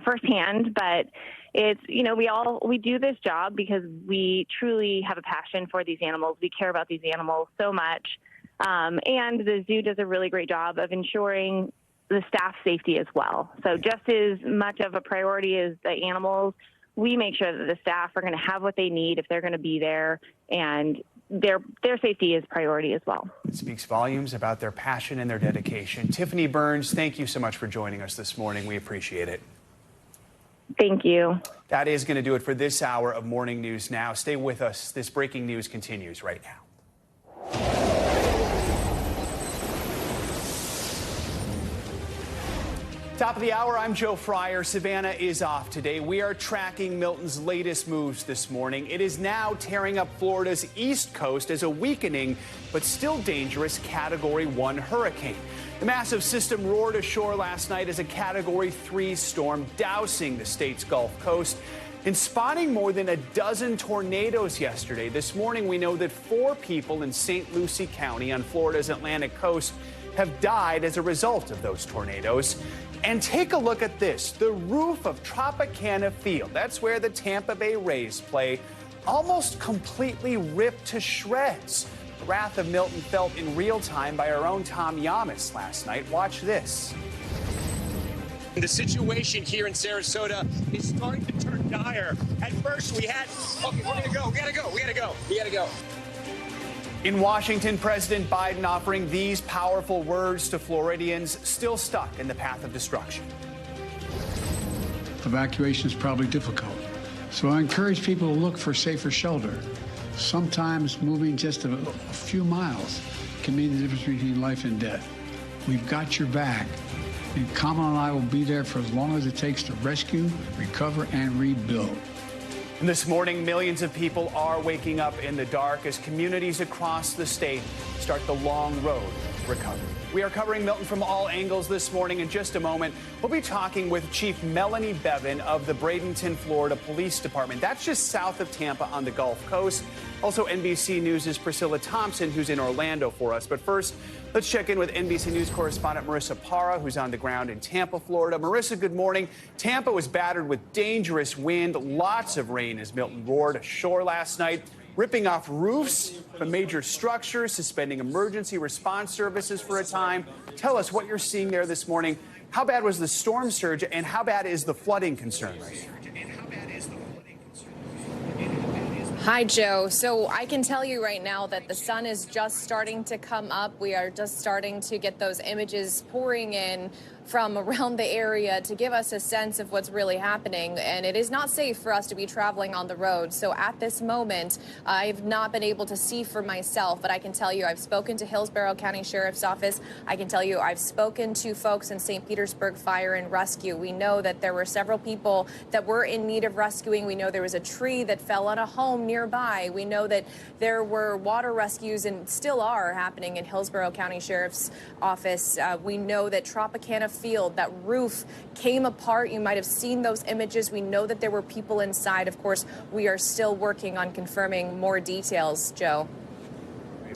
firsthand. But it's, we do this job because we truly have a passion for these animals. We care about these animals so much, and the zoo does a really great job of ensuring the staff safety as well. So just as much of a priority as the animals, we make sure that the staff are going to have what they need if they're going to be there, and their safety is priority as well. It speaks volumes about their passion and their dedication. Tiffany Burns, thank you so much for joining us this morning. We appreciate it. Thank you. That is going to do it for this hour of Morning News Now. Stay with us. This breaking news continues right now. Top of the hour, I'm Joe Fryer. Savannah is off today. We are tracking Milton's latest moves this morning. It is now tearing up Florida's east coast as a weakening but still dangerous Category 1 hurricane. The massive system roared ashore last night as a Category 3 storm, dousing the state's Gulf Coast and spawning more than a dozen tornadoes yesterday. This morning, we know that 4 people in St. Lucie County on Florida's Atlantic coast have died as a result of those tornadoes. And take a look at this. The roof of Tropicana Field, that's where the Tampa Bay Rays play, almost completely ripped to shreds. The wrath of Milton felt in real time by our own Tom Yamas last night. Watch this. The situation here in Sarasota is starting to turn dire. At first we had, okay, we're gonna go, we gotta go. In Washington, President Biden offering these powerful words to Floridians still stuck in the path of destruction. Evacuation is probably difficult, so I encourage people to look for safer shelter. Sometimes moving just a few miles can mean the difference between life and death. We've got your back, and Kamala and I will be there for as long as it takes to rescue, recover, and rebuild. And this morning, millions of people are waking up in the dark as communities across the state start the long road to recovery. We are covering Milton from all angles this morning. In just a moment, we'll be talking with Chief Melanie Bevan of the Bradenton, Florida Police Department. That's just south of Tampa on the Gulf Coast. Also, NBC News' Priscilla Thompson, who's in Orlando for us. But first, let's check in with NBC News correspondent Marissa Parra, who's on the ground in Tampa, Florida. Marissa, good morning. Tampa was battered with dangerous wind, lots of rain as Milton roared ashore last night, ripping off roofs from major structures, suspending emergency response services for a time. Tell us what you're seeing there this morning. How bad was the storm surge, and how bad is the flooding concern? Hi, Joe. So I can tell you right now that the sun is just starting to come up. We are just starting to get those images pouring in from around the area to give us a sense of what's really happening. And it is not safe for us to be traveling on the road. So at this moment, I've not been able to see for myself, but I can tell you I've spoken to Hillsborough County Sheriff's Office. I can tell you I've spoken to folks in St. Petersburg Fire and Rescue. We know that there were several people that were in need of rescuing. We know there was a tree that fell on a home nearby. We know that there were water rescues and still are happening in Hillsborough County Sheriff's Office. We know that Tropicana Field, that roof came apart. You might have seen those images. We know that there were people inside. Of course, we are still working on confirming more details, Joe.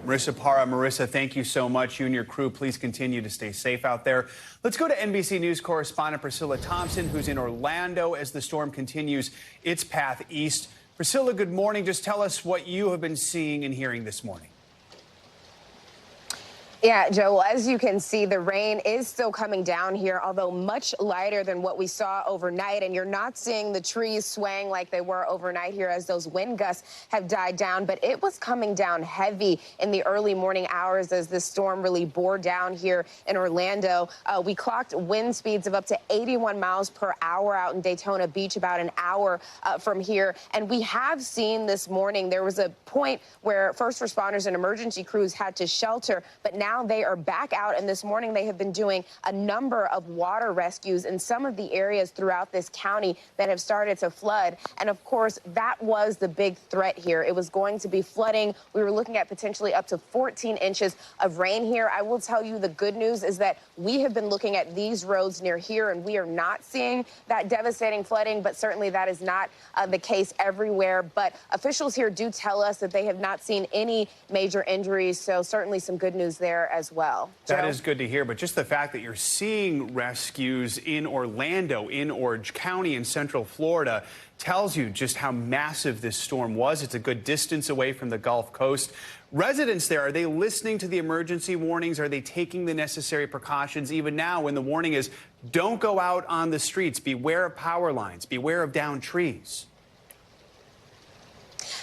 Marissa Parra. Marissa, thank you so much. You and your crew, please continue to stay safe out there. Let's go to NBC News correspondent Priscilla Thompson, who's in Orlando as the storm continues its path east. Priscilla, good morning. Just tell us what you have been seeing and hearing this morning. Yeah, Joe, well, as you can see, the rain is still coming down here, although much lighter than what we saw overnight. And you're not seeing the trees swaying like they were overnight here as those wind gusts have died down. But it was coming down heavy in the early morning hours as this storm really bore down here in Orlando. We clocked wind speeds of up to 81 miles per hour out in Daytona Beach, about an hour from here. And we have seen this morning there was a point where first responders and emergency crews had to shelter, but now they are back out, and this morning they have been doing a number of water rescues in some of the areas throughout this county that have started to flood. And of course, that was the big threat here. It was going to be flooding. We were looking at potentially up to 14 inches of rain here. I will tell you the good news is that we have been looking at these roads near here, and we are not seeing that devastating flooding, but certainly that is not the case everywhere. But officials here do tell us that they have not seen any major injuries, so certainly some good news there as well. That Joe? is good to hear, but just the fact that you're seeing rescues in Orlando, in Orange County, in Central Florida, tells you just how massive this storm was. It's a good distance away from the Gulf Coast. Residents there, are they listening to the emergency warnings? Are they taking the necessary precautions even now when the warning is don't go out on the streets, beware of power lines, beware of downed trees?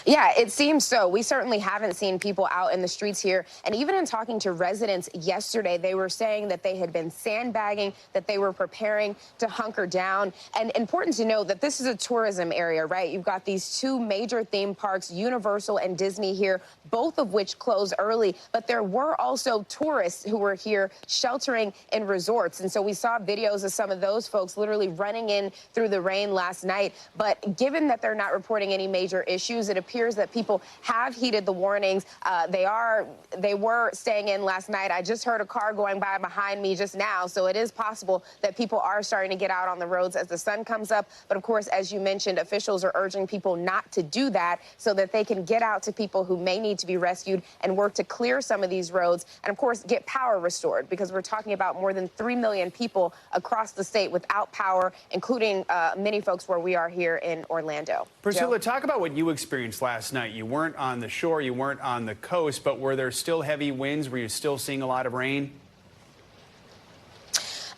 Yeah, it seems so. We certainly haven't seen people out in the streets here. And even in talking to residents yesterday, they were saying that they had been sandbagging, that they were preparing to hunker down. And important to note that this is a tourism area, right? You've got these two major theme parks, Universal and Disney here, both of which close early. But there were also tourists who were here sheltering in resorts. And so we saw videos of some of those folks literally running in through the rain last night. But given that they're not reporting any major issues, it appears that people have heeded the warnings. They were staying in last night. I just heard a car going by behind me just now, so it is possible that people are starting to get out on the roads as the sun comes up. But of course, as you mentioned, officials are urging people not to do that so that they can get out to people who may need to be rescued and work to clear some of these roads and of course get power restored, because we're talking about more than 3 million people across the state without power, including many folks where we are here in Orlando. Priscilla, Joe? talk about what you experienced last night. You weren't on the shore, you weren't on the coast, but were there still heavy winds? Were you still seeing a lot of rain?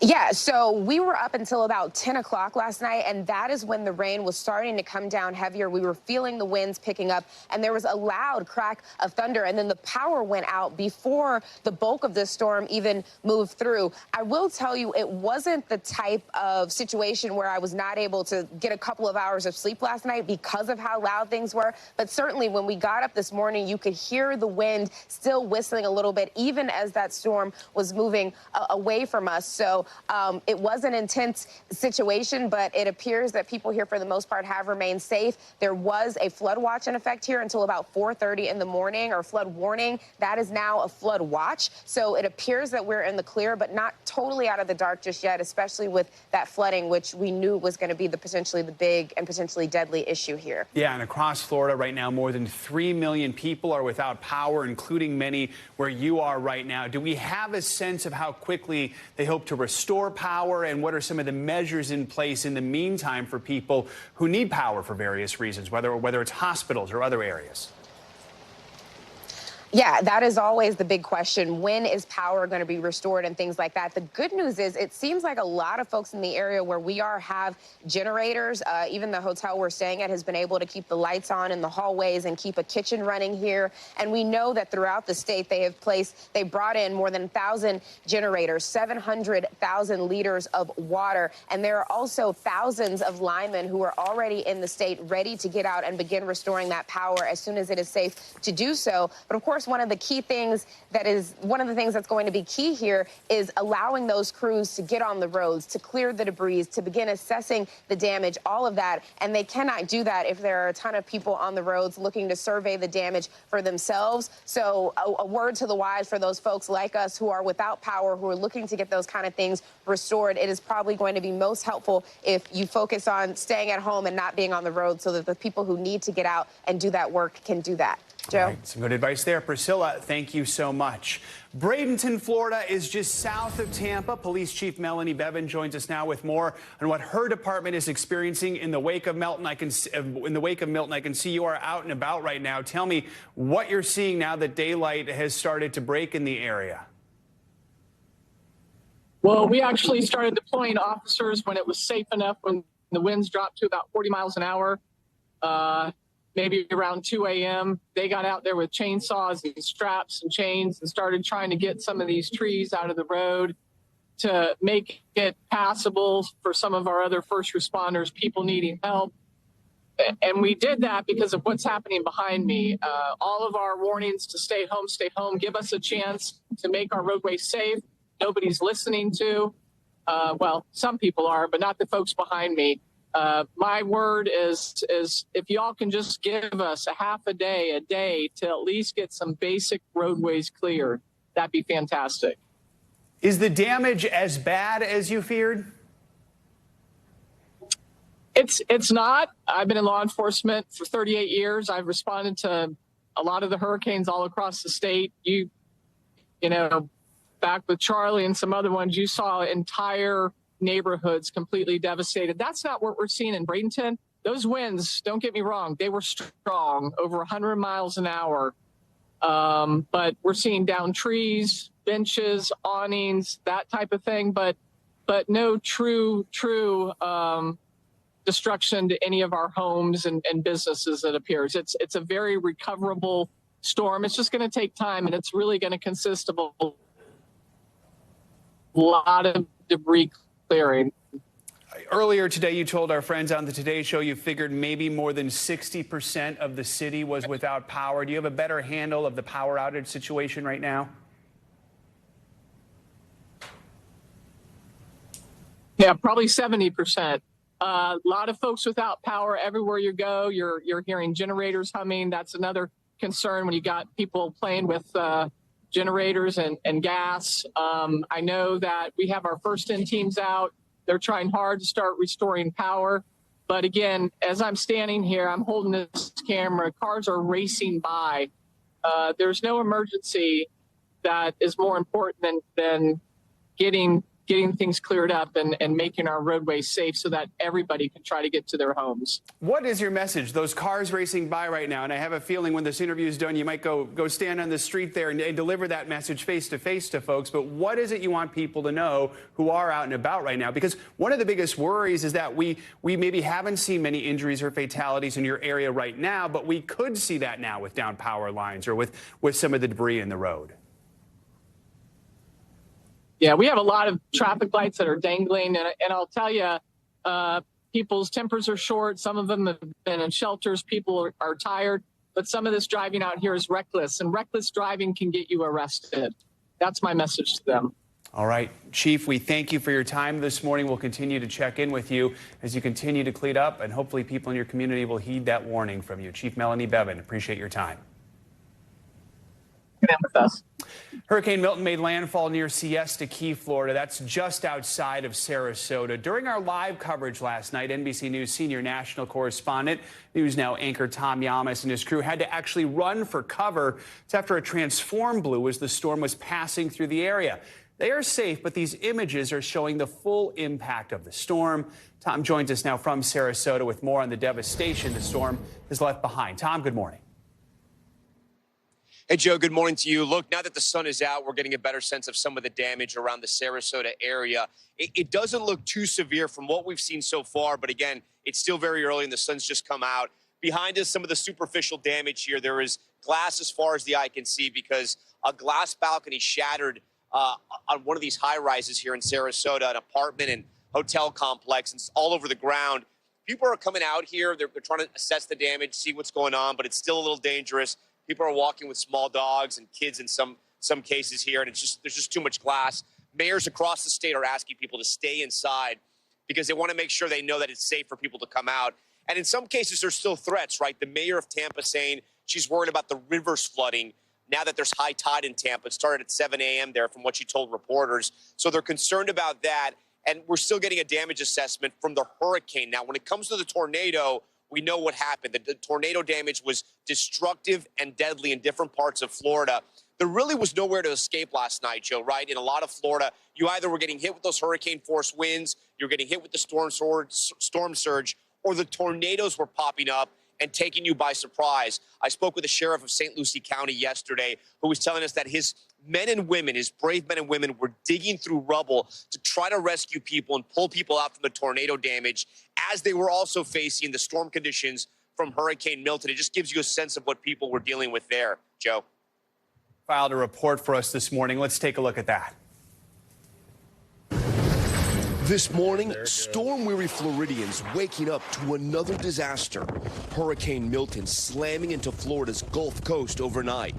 Yeah, so we were up until about 10 o'clock last night, and that is when the rain was starting to come down heavier. We were feeling the winds picking up, and there was a loud crack of thunder, and then the power went out before the bulk of this storm even moved through. I will tell you, it wasn't the type of situation where I was not able to get a couple of hours of sleep last night because of how loud things were, but certainly when we got up this morning, you could hear the wind still whistling a little bit, even as that storm was moving away from us. So It was an intense situation, but it appears that people here, for the most part, have remained safe. There was a flood watch in effect here until about 4:30 in the morning, or flood warning. That is now a flood watch. So it appears that we're in the clear, but not totally out of the dark just yet, especially with that flooding, which we knew was going to be potentially the big and potentially deadly issue here. Yeah, and across Florida right now, more than 3 million people are without power, including many where you are right now. Do we have a sense of how quickly they hope to restore power, and what are some of the measures in place in the meantime for people who need power for various reasons, whether it's hospitals or other areas? Yeah, that is always the big question. When is power going to be restored and things like that? The good news is it seems like a lot of folks in the area where we are have generators. Even the hotel we're staying at has been able to keep the lights on in the hallways and keep a kitchen running here. And we know that throughout the state they brought in more than 1,000 generators, 700,000 liters of water. And there are also thousands of linemen who are already in the state ready to get out and begin restoring that power as soon as it is safe to do so. But of course, one of the things that's going to be key here is allowing those crews to get on the roads, to clear the debris, to begin assessing the damage, all of that. And they cannot do that if there are a ton of people on the roads looking to survey the damage for themselves. So a word to the wise for those folks like us who are without power, who are looking to get those kind of things restored. It is probably going to be most helpful if you focus on staying at home and not being on the road, so that the people who need to get out and do that work can do that. Joe? Right, some good advice there. Priscilla, thank you so much. Bradenton, Florida is just south of Tampa. Police Chief Melanie Bevan joins us now with more on what her department is experiencing in the wake of Milton. I can see you are out and about right now. Tell me what you're seeing now that daylight has started to break in the area. Well, we actually started deploying officers when it was safe enough, when the winds dropped to about 40 miles an hour. Maybe around 2 a.m., they got out there with chainsaws and straps and chains and started trying to get some of these trees out of the road to make it passable for some of our other first responders, people needing help. And we did that because of what's happening behind me. All of our warnings to stay home, give us a chance to make our roadway safe. Nobody's listening to. Well, some people are, but not the folks behind me. My word is if y'all can just give us a day to at least get some basic roadways cleared, that'd be fantastic. Is the damage as bad as you feared? It's not. I've been in law enforcement for 38 years. I've responded to a lot of the hurricanes all across the state. You know, back with Charlie and some other ones, you saw entire neighborhoods completely devastated. That's not what we're seeing in Bradenton. Those winds, don't get me wrong, they were strong, over 100 miles an hour. But we're seeing down trees, benches, awnings, that type of thing. But no true destruction to any of our homes and businesses, it appears. It's a very recoverable storm. It's just going to take time, and it's really going to consist of a lot of debris clearing. Earlier today, you told our friends on the Today Show you figured maybe more than 60% of the city was without power. Do you have a better handle of the power outage situation right now? Yeah, probably 70%. A lot of folks without power everywhere you go. You're hearing generators humming. That's another concern when you got people playing with generators and gas. I know that we have our first-in teams out. They're trying hard to start restoring power. But again, as I'm standing here, I'm holding this camera. Cars are racing by. There's no emergency that is more important than getting things cleared up and making our roadways safe so that everybody can try to get to their homes. What is your message? Those cars racing by right now, and I have a feeling when this interview is done, you might go stand on the street there and deliver that message face to face to folks. But what is it you want people to know who are out and about right now? Because one of the biggest worries is that we maybe haven't seen many injuries or fatalities in your area right now, but we could see that now with down power lines or with some of the debris in the road. Yeah, we have a lot of traffic lights that are dangling, and I'll tell you, people's tempers are short. Some of them have been in shelters. People are tired, but some of this driving out here is reckless, and reckless driving can get you arrested. That's my message to them. All right, Chief, we thank you for your time this morning. We'll continue to check in with you as you continue to clean up, and hopefully people in your community will heed that warning from you. Chief Melanie Bevan, appreciate your time. With us. Hurricane Milton made landfall near Siesta Key, Florida. That's just outside of Sarasota. During our live coverage last night, NBC News senior national correspondent, News Now anchor Tom Yamas and his crew had to actually run for cover. It's after a transform blew as the storm was passing through the area. They are safe, but these images are showing the full impact of the storm. Tom joins us now from Sarasota with more on the devastation the storm has left behind. Tom, good morning. Hey, Joe, good morning to you. Look, now that the sun is out, we're getting a better sense of some of the damage around the Sarasota area. It doesn't look too severe from what we've seen so far, but again, it's still very early and the sun's just come out. Behind us, some of the superficial damage here. There is glass as far as the eye can see because a glass balcony shattered on one of these high-rises here in Sarasota, an apartment and hotel complex, and it's all over the ground. People are coming out here. They're trying to assess the damage, see what's going on, but it's still a little dangerous. People are walking with small dogs and kids in some cases here, and there's just too much glass. Mayors across the state are asking people to stay inside because they want to make sure they know that it's safe for people to come out. And in some cases, there's still threats, right? The mayor of Tampa saying she's worried about the rivers flooding now that there's high tide in Tampa. It started at 7 a.m. there from what she told reporters. So they're concerned about that, and we're still getting a damage assessment from the hurricane. Now, when it comes to the tornado, we know what happened. The tornado damage was destructive and deadly in different parts of Florida. There really was nowhere to escape last night, Joe, right? In a lot of Florida, you either were getting hit with those hurricane-force winds, you're getting hit with the storm surge, or the tornadoes were popping up and taking you by surprise. I spoke with the sheriff of St. Lucie County yesterday, who was telling us that his men and women, his brave men and women, were digging through rubble to try to rescue people and pull people out from the tornado damage as they were also facing the storm conditions from Hurricane Milton. It just gives you a sense of what people were dealing with there, Joe. Filed a report for us this morning. Let's take a look at that. This morning, storm-weary Floridians waking up to another disaster. Hurricane Milton slamming into Florida's Gulf Coast overnight.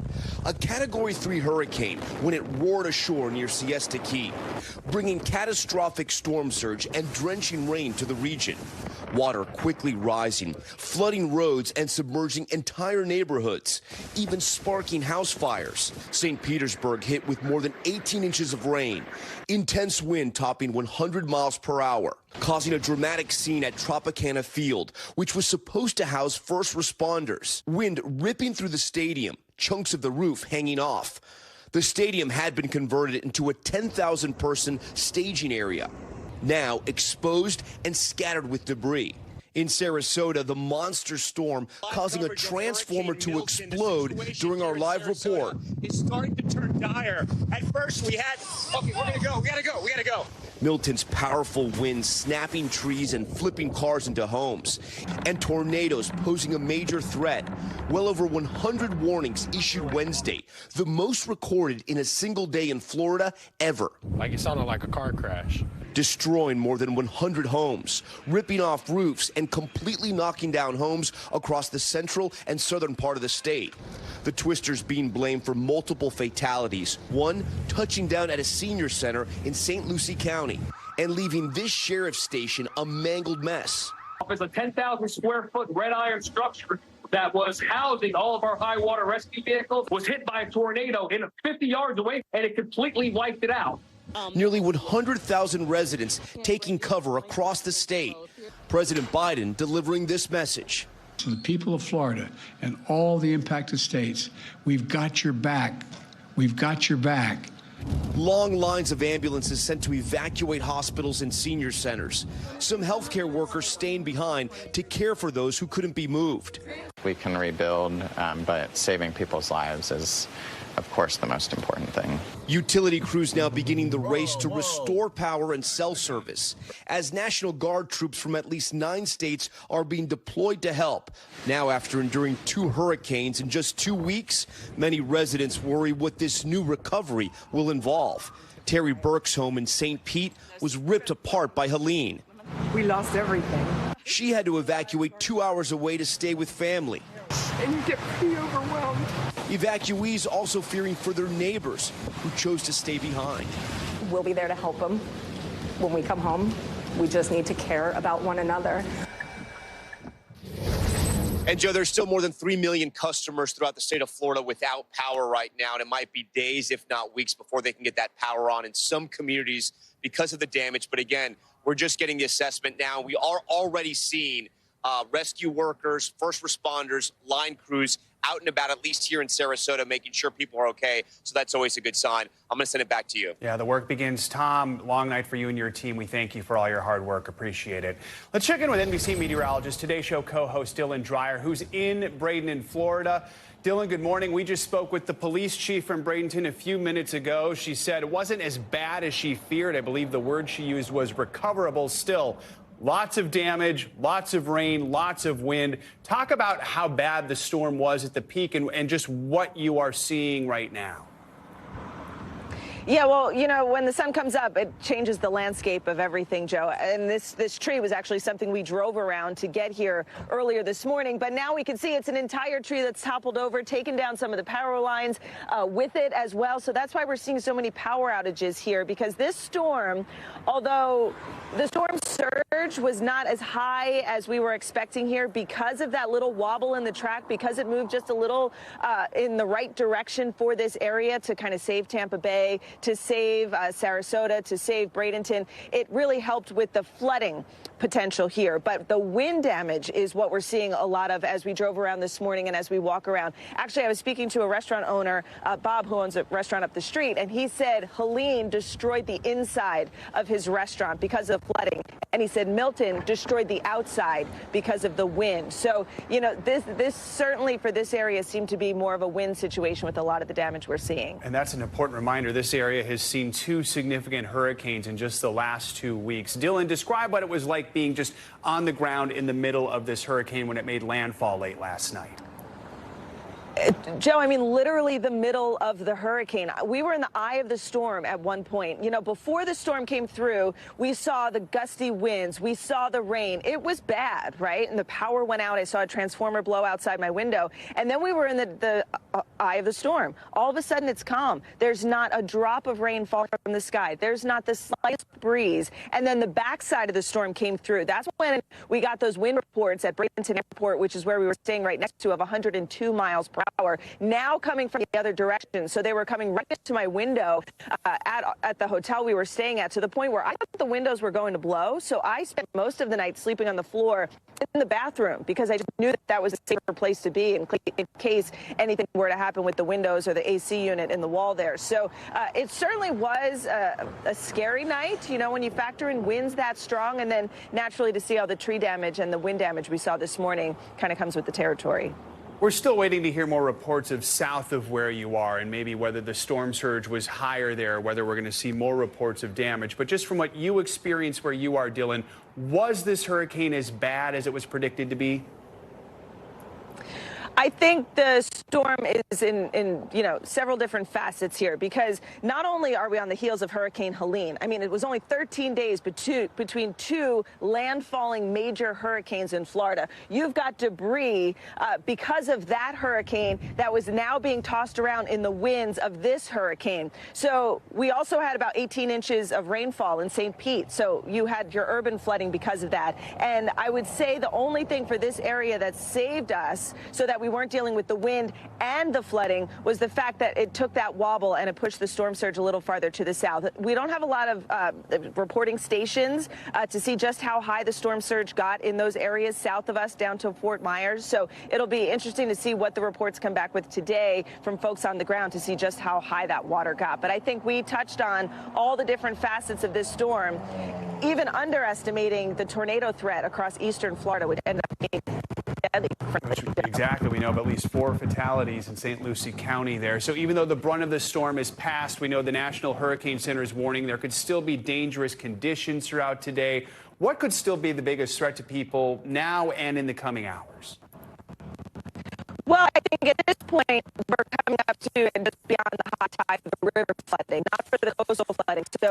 A Category 3 hurricane when it roared ashore near Siesta Key, bringing catastrophic storm surge and drenching rain to the region. Water quickly rising, flooding roads and submerging entire neighborhoods, even sparking house fires. St. Petersburg hit with more than 18 inches of rain. Intense wind topping 100 miles per hour, causing a dramatic scene at Tropicana Field, which was supposed to house first responders. Wind ripping through the stadium, chunks of the roof hanging off. The stadium had been converted into a 10,000-person staging area, now exposed and scattered with debris. In Sarasota, the monster storm causing a transformer to explode during our live report. It's starting to turn dire. At first, we had, okay, we're going to go. We got to go. Milton's powerful winds snapping trees and flipping cars into homes, and tornadoes posing a major threat. Well over 100 warnings issued Wednesday, the most recorded in a single day in Florida ever. Like it sounded like a car crash. Destroying more than 100 homes, ripping off roofs, and completely knocking down homes across the central and southern part of the state. The twisters being blamed for multiple fatalities, one touching down at a senior center in St. Lucie County and leaving this sheriff's station a mangled mess. It's a 10,000 square foot red iron structure that was housing all of our high water rescue vehicles, was hit by a tornado in 50 yards away, and it completely wiped it out. Nearly 100,000 residents taking cover across the state. President Biden delivering this message. To the people of Florida and all the impacted states, we've got your back. We've got your back. Long lines of ambulances sent to evacuate hospitals and senior centers. Some healthcare workers staying behind to care for those who couldn't be moved. We can rebuild, but saving people's lives is, of course, the most important thing. Utility crews now beginning the race to restore power and cell service as National Guard troops from at least 9 states are being deployed to help. Now, after enduring 2 hurricanes in just 2 weeks, many residents worry what this new recovery will involve. Terry Burke's home in St. Pete was ripped apart by Helene. We lost everything. She had to evacuate 2 hours away to stay with family. And you get pretty overwhelmed. Evacuees also fearing for their neighbors who chose to stay behind. We'll be there to help them when we come home. We just need to care about one another. And Joe, there's still more than 3 million customers throughout the state of Florida without power right now, and it might be days, if not weeks, before they can get that power on in some communities because of the damage. But again, we're just getting the assessment now. We are already seeing rescue workers, first responders, line crews out and about, at least here in Sarasota, making sure people are okay. So that's always a good sign. I'm going to send it back to you. Yeah, the work begins. Tom, long night for you and your team. We thank you for all your hard work. Appreciate it. Let's check in with NBC meteorologist, Today Show co-host Dylan Dreyer, who's in Bradenton, Florida. Dylan, good morning. We just spoke with the police chief from Bradenton a few minutes ago. She said it wasn't as bad as she feared. I believe the word she used was recoverable. Still, lots of damage, lots of rain, lots of wind. Talk about how bad the storm was at the peak and just what you are seeing right now. Yeah, well, you know, when the sun comes up, it changes the landscape of everything, Joe. And this tree was actually something we drove around to get here earlier this morning. But now we can see it's an entire tree that's toppled over, taken down some of the power lines with it as well. So that's why we're seeing so many power outages here, because this storm, although the storm surge was not as high as we were expecting here because of that little wobble in the track, because it moved just a little in the right direction for this area to kind of save Tampa Bay, to save Sarasota, to save Bradenton. It really helped with the flooding potential here. But the wind damage is what we're seeing a lot of as we drove around this morning and as we walk around. Actually, I was speaking to a restaurant owner, Bob, who owns a restaurant up the street, and he said Helene destroyed the inside of his restaurant because of flooding. And he said Milton destroyed the outside because of the wind. So, you know, this certainly for this area seemed to be more of a wind situation with a lot of the damage we're seeing. And that's an important reminder. This area has seen 2 significant hurricanes in just the last 2 weeks. Dylan, describe what it was like being just on the ground in the middle of this hurricane when it made landfall late last night. Joe, I mean, literally the middle of the hurricane. We were in the eye of the storm at one point. You know, before the storm came through, we saw the gusty winds. We saw the rain. It was bad, right? And the power went out. I saw a transformer blow outside my window. And then we were in the eye of the storm. All of a sudden, it's calm. There's not a drop of rain falling from the sky. There's not the slightest breeze. And then the backside of the storm came through. That's when we got those wind reports at Bradenton Airport, which is where we were staying right next to, of 102 miles per hour, now coming from the other direction. So they were coming right into my window at the hotel we were staying at, to the point where I thought the windows were going to blow. So I spent most of the night sleeping on the floor in the bathroom because I just knew that was a safer place to be in case anything were to happen with the windows or the AC unit in the wall there. So it certainly was a scary night, you know, when you factor in winds that strong, and then naturally to see all the tree damage and the wind damage we saw this morning kind of comes with the territory. We're still waiting to hear more reports of south of where you are and maybe whether the storm surge was higher there, whether we're going to see more reports of damage. But just from what you experienced where you are, Dylan, was this hurricane as bad as it was predicted to be? I think the storm is in you know, several different facets here, because not only are we on the heels of Hurricane Helene, I mean, it was only 13 days between 2 landfalling major hurricanes in Florida. You've got debris because of that hurricane that was now being tossed around in the winds of this hurricane. So we also had about 18 inches of rainfall in St. Pete. So you had your urban flooding because of that. And I would say the only thing for this area that saved us so that we weren't dealing with the wind and the flooding was the fact that it took that wobble and it pushed the storm surge a little farther to the south. We don't have a lot of reporting stations to see just how high the storm surge got in those areas south of us down to Fort Myers. So it'll be interesting to see what the reports come back with today from folks on the ground to see just how high that water got. But I think we touched on all the different facets of this storm, even underestimating the tornado threat across eastern Florida would end up being deadly. Exactly. We know of at least 4 fatalities in St. Lucie County there. So even though the brunt of the storm is past, we know the National Hurricane Center is warning there could still be dangerous conditions throughout today. What could still be the biggest threat to people now and in the coming hours? Well, I think at this point, we're coming up to and just beyond the high tide for the river flooding, not for the coastal flooding. So,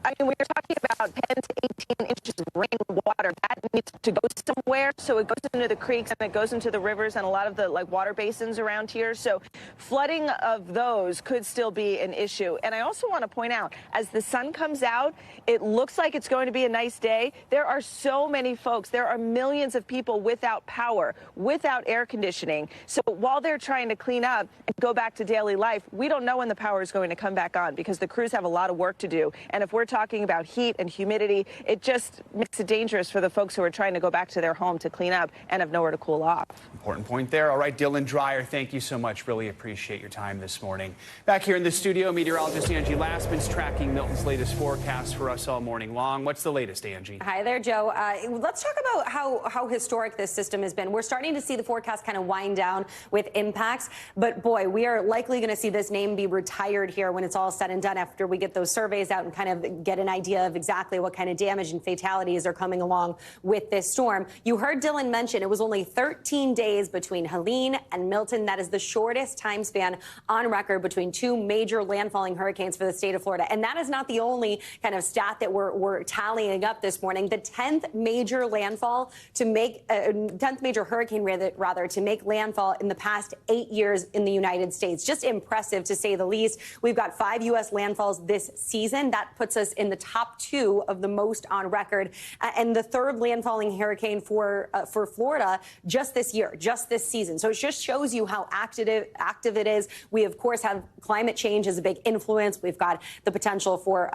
I mean, we're talking about 10 to 18 inches of rainwater. That needs to go somewhere. So it goes into the creeks and it goes into the rivers and a lot of the water basins around here. So flooding of those could still be an issue. And I also want to point out, as the sun comes out, it looks like it's going to be a nice day. There are so many folks. There are millions of people without power, without air conditioning. So while they're trying to clean up and go back to daily life, we don't know when the power is going to come back on because the crews have a lot of work to do. And if we're talking about heat and humidity, it just makes it dangerous for the folks who are trying to go back to their home to clean up and have nowhere to cool off. Important point there. All right, Dylan Dreyer, thank you so much. Really appreciate your time this morning. Back here in the studio, meteorologist Angie Lastman's tracking Milton's latest forecast for us all morning long. What's the latest, Angie? Hi there, Joe. Let's talk about how historic this system has been. We're starting to see the forecast kind of wind down with impacts, but boy, we are likely going to see this name be retired here when it's all said and done after we get those surveys out and kind of get an idea of exactly what kind of damage and fatalities are coming along with this storm. You heard Dylan mention it was only 13 days between Helene and Milton. That is the shortest time span on record between two major landfalling hurricanes for the state of Florida. And that is not the only kind of stat that we're tallying up this morning. The 10th major landfall to make 10th major hurricane rather to make landfall in the past 8 years in the United States. Just impressive to say the least. We've got 5 U.S. landfalls this season. That puts us in the top 2 of the most on record, and the third landfalling hurricane for Florida just this year, just this season. So it just shows you how active it is. We of course have climate change as a big influence. We've got the potential for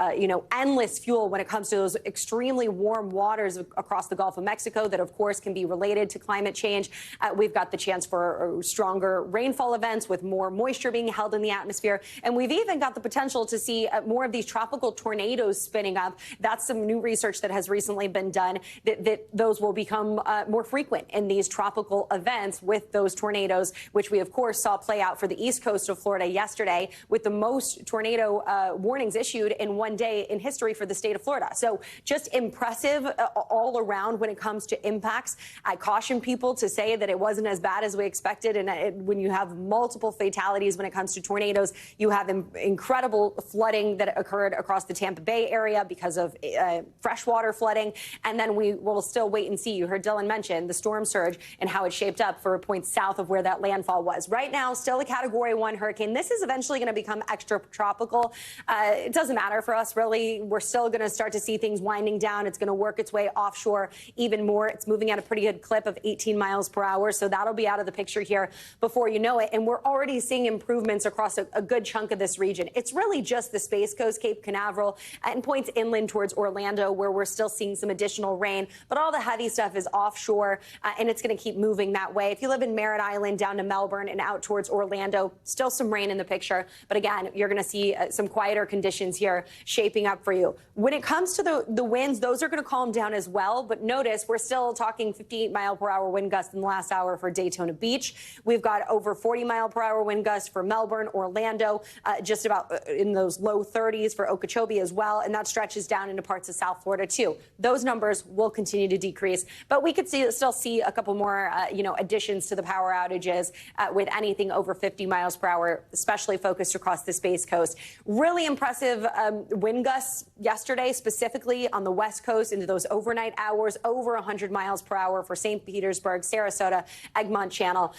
endless fuel when it comes to those extremely warm waters across the Gulf of Mexico that of course can be related to climate change. We've got the chance for stronger rainfall events with more moisture being held in the atmosphere, and we've even got the potential to see more of these tropical tornadoes spinning up. That's some new research that has recently been done that those will become more frequent in these tropical events with those tornadoes, which we of course saw play out for the east coast of Florida yesterday with the most tornado warnings issued in one day in history for the state of Florida. So just impressive all around when it comes to impacts. I caution people to say that it wasn't as bad as we expected, and when you have multiple fatalities when it comes to tornadoes, you have incredible flooding that occurred across the Tampa Bay area because of freshwater flooding, and then we will still wait and see. You heard Dylan mention the storm surge and how it shaped up for points south of where that landfall was. Right now, still a Category 1 hurricane. This is eventually going to become extratropical. It doesn't matter for us, really. We're still going to start to see things winding down. It's going to work its way offshore even more. It's moving at a pretty good clip of 18 miles per hour, so that'll be out of the picture here before you know it. And we're already seeing improvements across a good chunk of this region. It's really just the Space Coast, Cape Canaveral, and points inland towards Orlando where we're still seeing some additional rain. But all the heavy stuff is offshore, and it's going to keep moving that way. If you live in Merritt Island down to Melbourne and out towards Orlando, still some rain in the picture. But again, you're going to see some quieter conditions here shaping up for you. When it comes to the winds, those are going to calm down as well. But notice we're still talking 58-mile-per-hour wind gusts in the last hour for Daytona Beach. We've got over 40-mile-per-hour wind gusts for Melbourne, Orlando, just about in those low 30s for Okeechobee as well. And that stretches down into parts of South Florida, too. Those numbers will continue to decrease. But we could still see a couple more, additions to the power outages with anything over 50 miles per hour, especially focused across the Space Coast. Really impressive wind gusts yesterday, specifically on the West Coast into those overnight hours, over 100 miles per hour for St. Petersburg, Sarasota, Egmont Channel.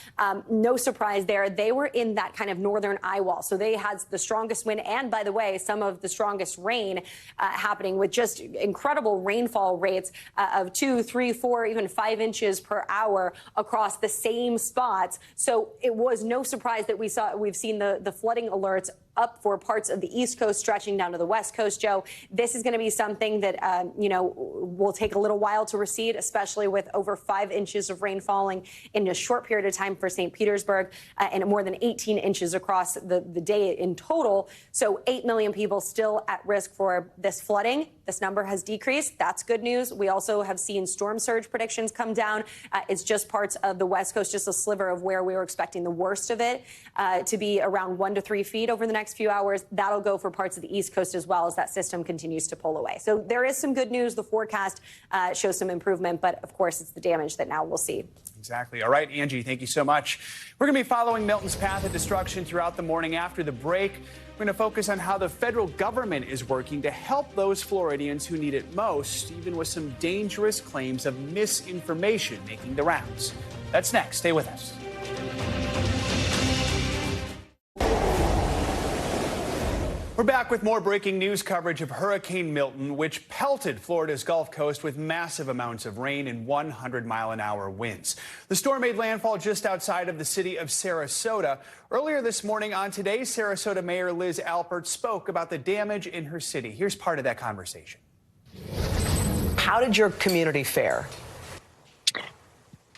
No surprise there. They were in that kind of northern eye wall. So they had the strongest wind and, by the way, some of the strongest rain happening with just incredible rainfall rates of 2, 3, 4, even 5 inches per hour across the same spots. So it was no surprise that we've seen the flooding alerts up for parts of the East Coast stretching down to the West Coast, Joe. This is going to be something that, will take a little while to recede, especially with over 5 inches of rain falling in a short period of time for St. Petersburg and more than 18 inches across the day in total. So 8 million people still at risk for this flooding. This number has decreased. That's good news. We also have seen storm surge predictions come down. It's just parts of the West Coast, just a sliver of where we were expecting the worst of it to be around 1 to 3 feet over the next few hours. That'll go for parts of the East Coast as well as that system continues to pull away. So there is some good news. The forecast shows some improvement, but of course it's the damage that now we'll see. Exactly. All right, Angie, thank you so much. We're going to be following Milton's path of destruction throughout the morning. After the break, we're going to focus on how the federal government is working to help those Floridians who need it most, even with some dangerous claims of misinformation making the rounds. That's next. Stay with us. We're back with more breaking news coverage of Hurricane Milton, which pelted Florida's Gulf Coast with massive amounts of rain and 100-mile-an-hour winds. The storm made landfall just outside of the city of Sarasota. Earlier this morning on Today's Sarasota Mayor Liz Alpert spoke about the damage in her city. Here's part of that conversation. How did your community fare?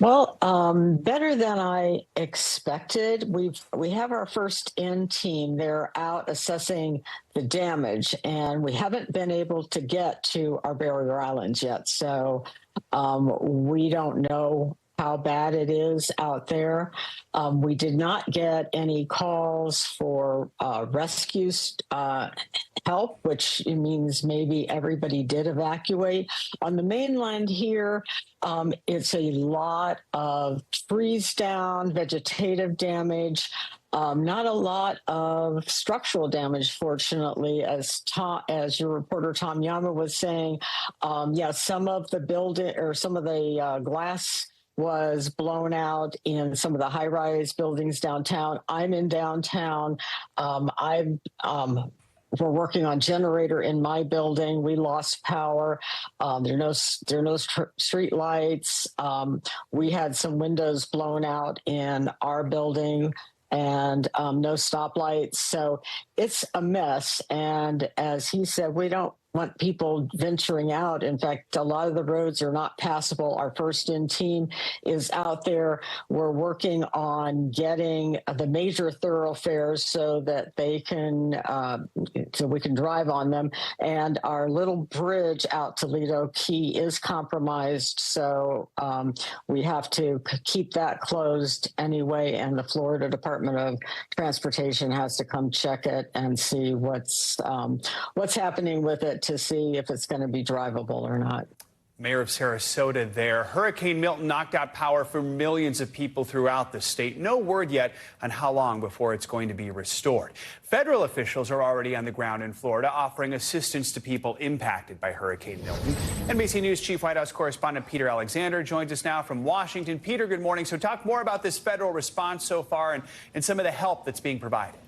Well, better than I expected. We have our first in team. They're out assessing the damage, and we haven't been able to get to our barrier islands yet. So we don't know how bad it is out there. We did not get any calls for rescue help, which means maybe everybody did evacuate. On the mainland here, it's a lot of freeze down, vegetative damage, not a lot of structural damage, fortunately, as your reporter Tom Yama was saying. Some of the building or some of the glass was blown out in some of the high-rise buildings downtown. I'm in downtown. We're working on generator in my building. We lost power. There are no street lights. We had some windows blown out in our building and no stoplights. So it's a mess. And as he said, we don't want people venturing out. In fact, a lot of the roads are not passable. Our first in team is out there. We're working on getting the major thoroughfares so that they can, so we can drive on them. And our little bridge out to Lido Key is compromised. So we have to keep that closed anyway. And the Florida Department of Transportation has to come check it and see what's happening with it, to see if it's going to be drivable or not. Mayor of Sarasota there. Hurricane Milton knocked out power for millions of people throughout the state. No word yet on how long before it's going to be restored. Federal officials are already on the ground in Florida offering assistance to people impacted by Hurricane Milton. NBC News Chief White House correspondent Peter Alexander joins us now from Washington. Peter, good morning. So talk more about this federal response so far and some of the help that's being provided.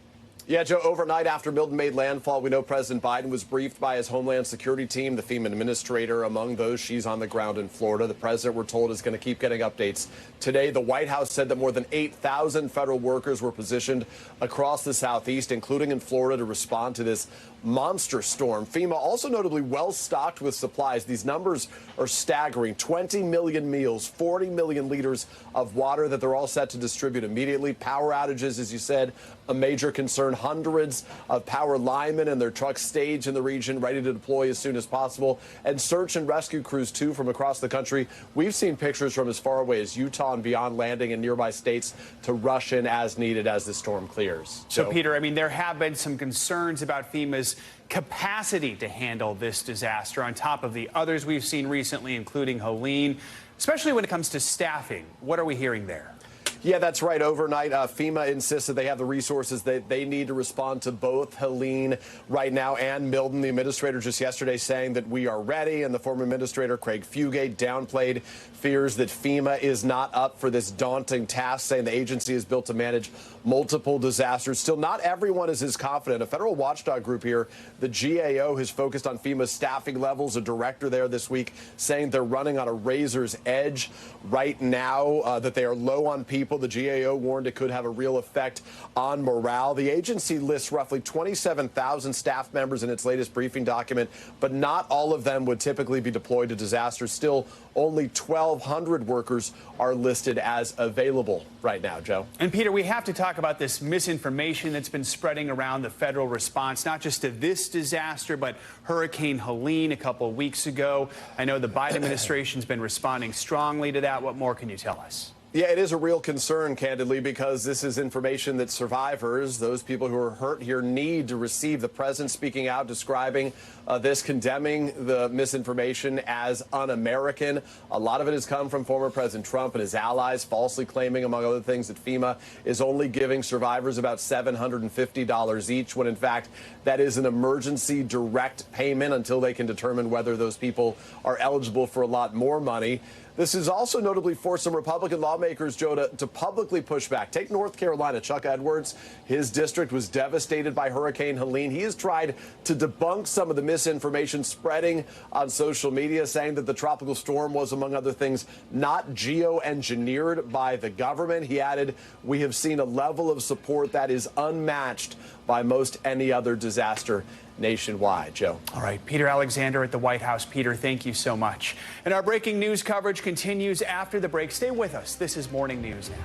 Yeah, Joe, overnight after Milton made landfall, we know President Biden was briefed by his Homeland Security team, the FEMA administrator. Among those, she's on the ground in Florida. The president, we're told, is going to keep getting updates. Today, the White House said that more than 8,000 federal workers were positioned across the southeast, including in Florida, to respond to this monster storm. FEMA also notably well-stocked with supplies. These numbers are staggering. 20 million meals, 40 million liters of water that they're all set to distribute immediately. Power outages, as you said, a major concern. Hundreds of power linemen and their trucks staged in the region, ready to deploy as soon as possible. And search and rescue crews, too, from across the country. We've seen pictures from as far away as Utah and beyond, landing in nearby states to rush in as needed as the storm clears. So, Peter, I mean, there have been some concerns about FEMA's capacity to handle this disaster on top of the others we've seen recently, including Helene, especially when it comes to staffing. What are we hearing there? Yeah, that's right. Overnight, FEMA insists that they have the resources that they need to respond to both Helene right now and Milton. The administrator just yesterday saying that we are ready, and the former administrator, Craig Fugate, downplayed fears that FEMA is not up for this daunting task, saying the agency is built to manage multiple disasters. Still, not everyone is as confident. A federal watchdog group here, the GAO, has focused on FEMA's staffing levels. A director there this week saying they're running on a razor's edge right now, that they are low on people. The GAO warned it could have a real effect on morale. The agency lists roughly 27,000 staff members in its latest briefing document, but not all of them would typically be deployed to disasters. Still, only 1,200 workers are listed as available right now, Joe. And Peter, we have to talk about this misinformation that's been spreading around the federal response, not just to this disaster, but Hurricane Helene a couple of weeks ago. I know the Biden administration's been responding strongly to that. What more can you tell us? Yeah, it is a real concern, candidly, because this is information that survivors, those people who are hurt here, need to receive. The president speaking out, describing this, condemning the misinformation as un-American. A lot of it has come from former President Trump and his allies, falsely claiming, among other things, that FEMA is only giving survivors about $750 each, when in fact that is an emergency direct payment until they can determine whether those people are eligible for a lot more money. This has also notably forced some Republican lawmakers, Joe, to publicly push back. Take North Carolina. Chuck Edwards, his district was devastated by Hurricane Helene. He has tried to debunk some of the misinformation spreading on social media, saying that the tropical storm was, among other things, not geoengineered by the government. He added, "We have seen a level of support that is unmatched by most any other disaster nationwide." Joe. All right, Peter Alexander at the White House. Peter, thank you so much. And our breaking news coverage continues after the break. Stay with us. This is Morning News Now.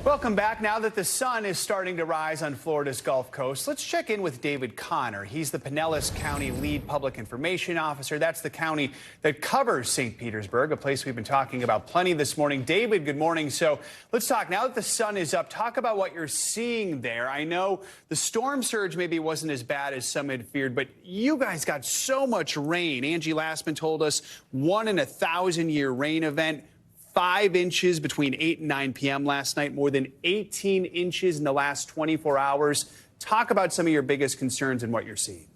Welcome back. Now that the sun is starting to rise on Florida's Gulf Coast, let's check in with David Connor. He's the Pinellas County lead public information officer. That's the county that covers St. Petersburg, a place we've been talking about plenty this morning. David, good morning. So let's talk. Now that the sun is up, talk about what you're seeing there. I know the storm surge maybe wasn't as bad as some had feared, but you guys got so much rain. Angie Lastman told us 1 in a 1,000-year rain event. 5 inches between 8 and 9 p.m. last night, more than 18 inches in the last 24 hours. Talk about some of your biggest concerns and what you're seeing.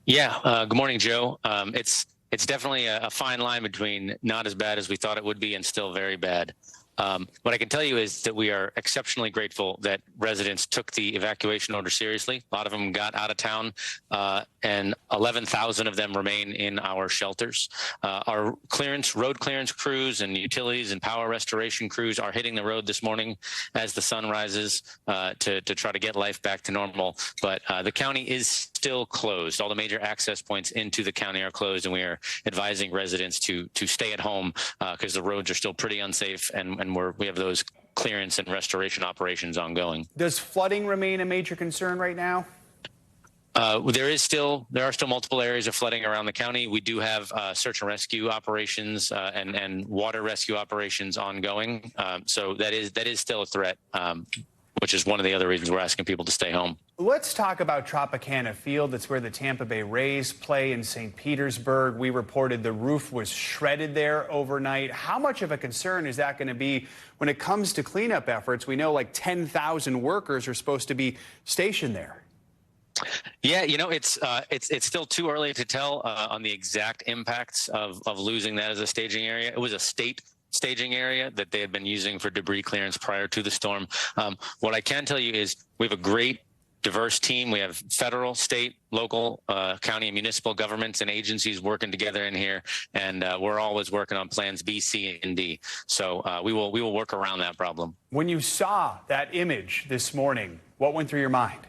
Yeah, good morning, Joe. It's definitely a fine line between not as bad as we thought it would be and still very bad. What I can tell you is that we are exceptionally grateful that residents took the evacuation order seriously. A lot of them got out of town, and 11,000 of them remain in our shelters. Our road clearance crews and utilities and power restoration crews are hitting the road this morning as the sun rises to try to get life back to normal. But the county is still closed. All the major access points into the county are closed, and we are advising residents to stay at home because the roads are still pretty unsafe, and we have those clearance and restoration operations ongoing. Does flooding remain a major concern right now? There are still multiple areas of flooding around the county. We do have search and rescue operations and water rescue operations ongoing. So that is still a threat, which is one of the other reasons we're asking people to stay home. Let's talk about Tropicana Field. That's where the Tampa Bay Rays play in St. Petersburg. We reported the roof was shredded there overnight. How much of a concern is that going to be when it comes to cleanup efforts? We know like 10,000 workers are supposed to be stationed there. Yeah, it's still too early to tell on the exact impacts of losing that as a staging area. It was a state staging area that they had been using for debris clearance prior to the storm. What I can tell you is we have a great diverse team. We have federal, state, local, county, and municipal governments and agencies working together in here, and we're always working on plans B, C, and D. So we will work around that problem. When you saw that image this morning, what went through your mind?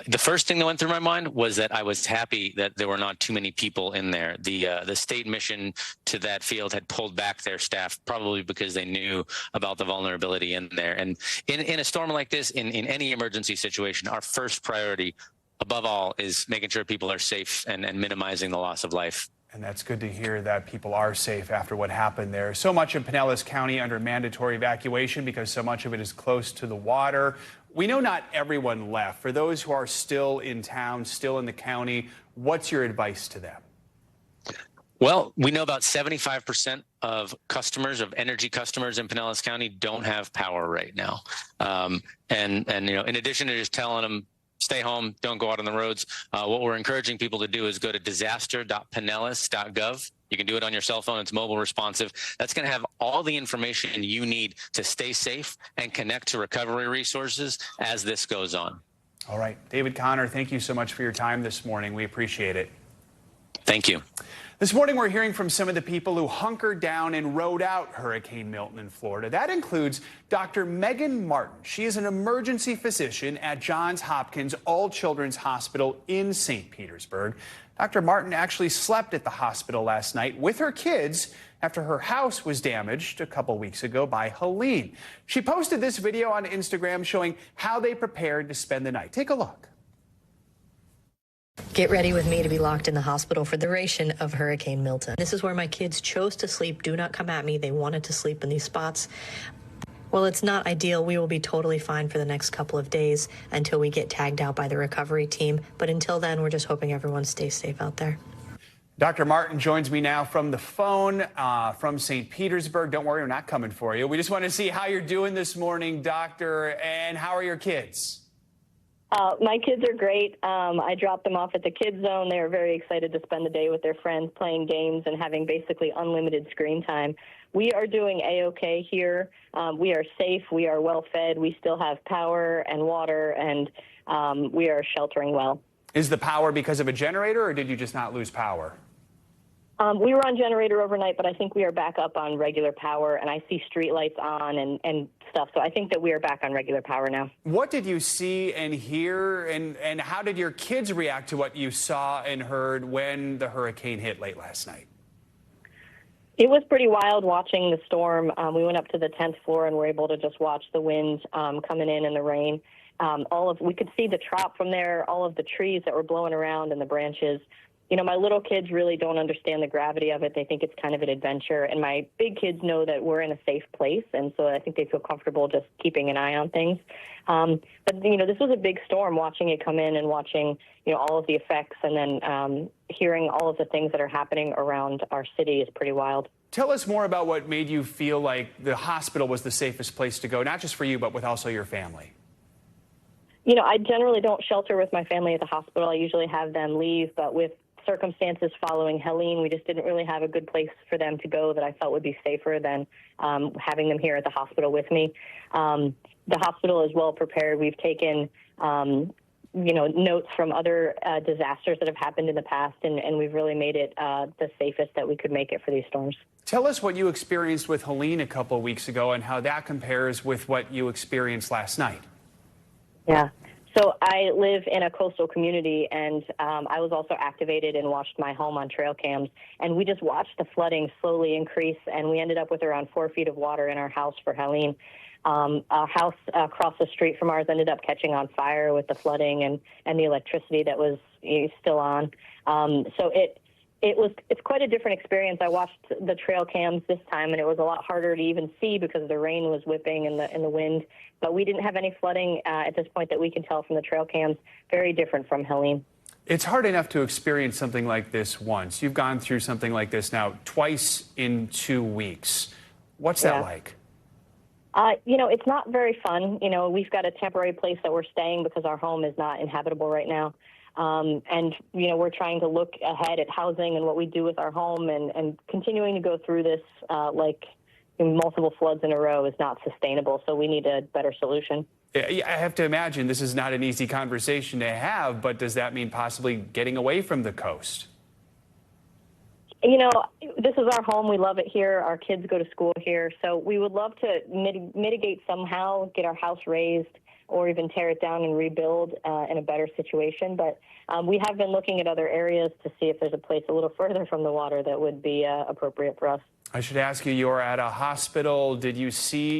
The first thing that went through my mind was that I was happy that there were not too many people in there. The state mission to that field had pulled back their staff, probably because they knew about the vulnerability in there. And in a storm like this, in any emergency situation, our first priority, above all, is making sure people are safe and minimizing the loss of life. And that's good to hear that people are safe after what happened there. So much of Pinellas County under mandatory evacuation because so much of it is close to the water. We know not everyone left. For those who are still in town, still in the county, what's your advice to them? Well, we know about 75% of energy customers in Pinellas County don't have power right now. And in addition to just telling them, stay home, don't go out on the roads, what we're encouraging people to do is go to disaster.pinellas.gov. You can do it on your cell phone. It's mobile responsive. That's going to have all the information you need to stay safe and connect to recovery resources as this goes on. All right. David Connor, thank you so much for your time this morning. We appreciate it. Thank you. This morning, we're hearing from some of the people who hunkered down and rode out Hurricane Milton in Florida. That includes Dr. Megan Martin. She is an emergency physician at Johns Hopkins All Children's Hospital in St. Petersburg. Dr. Martin actually slept at the hospital last night with her kids after her house was damaged a couple weeks ago by Helene. She posted this video on Instagram showing how they prepared to spend the night. Take a look. Get ready with me to be locked in the hospital for the duration of Hurricane Milton. This is where my kids chose to sleep. Do not come at me. They wanted to sleep in these spots. Well, it's not ideal. We will be totally fine for the next couple of days until we get tagged out by the recovery team. But until then, we're just hoping everyone stays safe out there. Dr. Martin joins me now from the phone from St. Petersburg. Don't worry, we're not coming for you. We just want to see how you're doing this morning, doctor, and how are your kids? My kids are great. I dropped them off at the kids zone. They were very excited to spend the day with their friends playing games and having basically unlimited screen time. We are doing A-OK here. We are safe. We are well fed. We still have power and water, and we are sheltering well. Is the power because of a generator, or did you just not lose power? We were on generator overnight, but I think we are back up on regular power, and I see street lights on and stuff. So I think that we are back on regular power now. What did you see and hear, and how did your kids react to what you saw and heard when the hurricane hit late last night? It was pretty wild watching the storm. We went up to the 10th floor and were able to just watch the wind coming in and the rain. We could see the trop from there, all of the trees that were blowing around and the branches. You know, my little kids really don't understand the gravity of it. They think it's kind of an adventure. And my big kids know that we're in a safe place. And so I think they feel comfortable just keeping an eye on things. But, you know, this was a big storm, watching it come in and watching, you know, all of the effects and then hearing all of the things that are happening around our city is pretty wild. Tell us more about what made you feel like the hospital was the safest place to go, not just for you, but with also your family. You know, I generally don't shelter with my family at the hospital. I usually have them leave, but with circumstances following Helene, we just didn't really have a good place for them to go that I felt would be safer than having them here at the hospital with me. The hospital is well prepared. We've taken, you know, notes from other disasters that have happened in the past, and we've really made it the safest that we could make it for these storms. Tell us what you experienced with Helene a couple of weeks ago and how that compares with what you experienced last night. Yeah. So I live in a coastal community, and I was also activated and watched my home on trail cams. And we just watched the flooding slowly increase, and we ended up with around 4 feet of water in our house for Helene. Our house across the street from ours ended up catching on fire with the flooding and the electricity that was still on. So it's quite a different experience. I watched the trail cams this time, and it was a lot harder to even see because the rain was whipping and the wind. But we didn't have any flooding at this point that we can tell from the trail cams. Very different from Helene. It's hard enough to experience something like this once. You've gone through something like this now twice in 2 weeks. What's that like? You know, it's not very fun. You know, we've got a temporary place that we're staying because our home is not inhabitable right now. And, you know, we're trying to look ahead at housing and what we do with our home, and continuing to go through this like multiple floods in a row is not sustainable. So we need a better solution. I have to imagine this is not an easy conversation to have, but does that mean possibly getting away from the coast? You know, this is our home. We love it here. Our kids go to school here. So we would love to mitigate somehow, get our house raised, or even tear it down and rebuild in a better situation. But we have been looking at other areas to see if there's a place a little further from the water that would be appropriate for us. I should ask you, you're at a hospital. Did you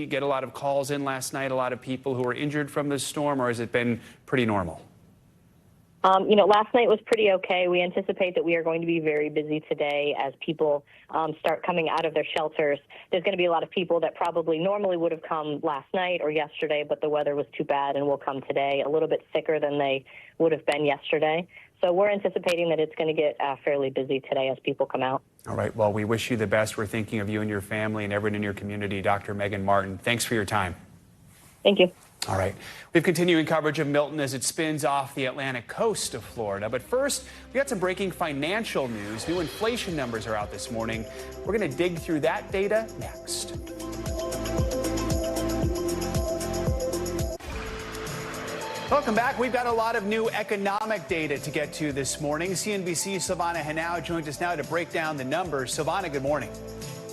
get a lot of calls in last night, a lot of people who were injured from this storm, or has it been pretty normal? You know, last night was pretty okay. We anticipate that we are going to be very busy today as people start coming out of their shelters. There's going to be a lot of people that probably normally would have come last night or yesterday, but the weather was too bad and will come today, a little bit sicker than they would have been yesterday. So we're anticipating that it's going to get fairly busy today as people come out. All right. Well, we wish you the best. We're thinking of you and your family and everyone in your community. Dr. Megan Martin, thanks for your time. Thank you. All right. We have continuing coverage of Milton as it spins off the Atlantic coast of Florida. But first, we got some breaking financial news. New inflation numbers are out this morning. We're going to dig through that data next. Welcome back. We've got a lot of new economic data to get to this morning. CNBC's Silvana Henao joins us now to break down the numbers. Silvana, good morning.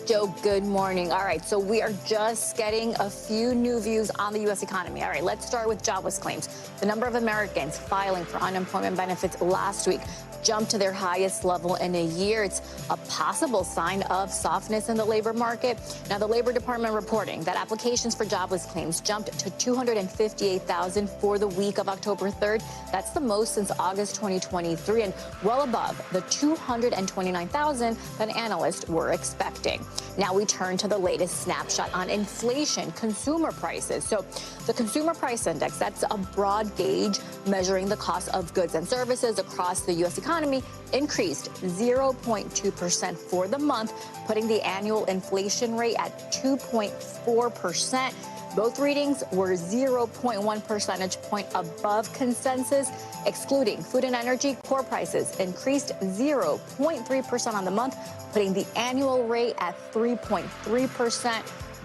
Joe, good morning. All right, so we are just getting a few new views on the U.S. economy. All right, let's start with jobless claims. The number of Americans filing for unemployment benefits last week jumped to their highest level in a year. It's a possible sign of softness in the labor market. Now, the Labor Department reporting that applications for jobless claims jumped to 258,000 for the week of October 3rd. That's the most since August 2023 and well above the 229,000 that analysts were expecting. Now we turn to the latest snapshot on inflation, consumer prices. So the Consumer Price Index, that's a broad gauge measuring the cost of goods and services across the U.S. economy, increased 0.2% for the month, putting the annual inflation rate at 2.4%. Both readings were 0.1 percentage point above consensus. Excluding food and energy, core prices increased 0.3% on the month, putting the annual rate at 3.3%.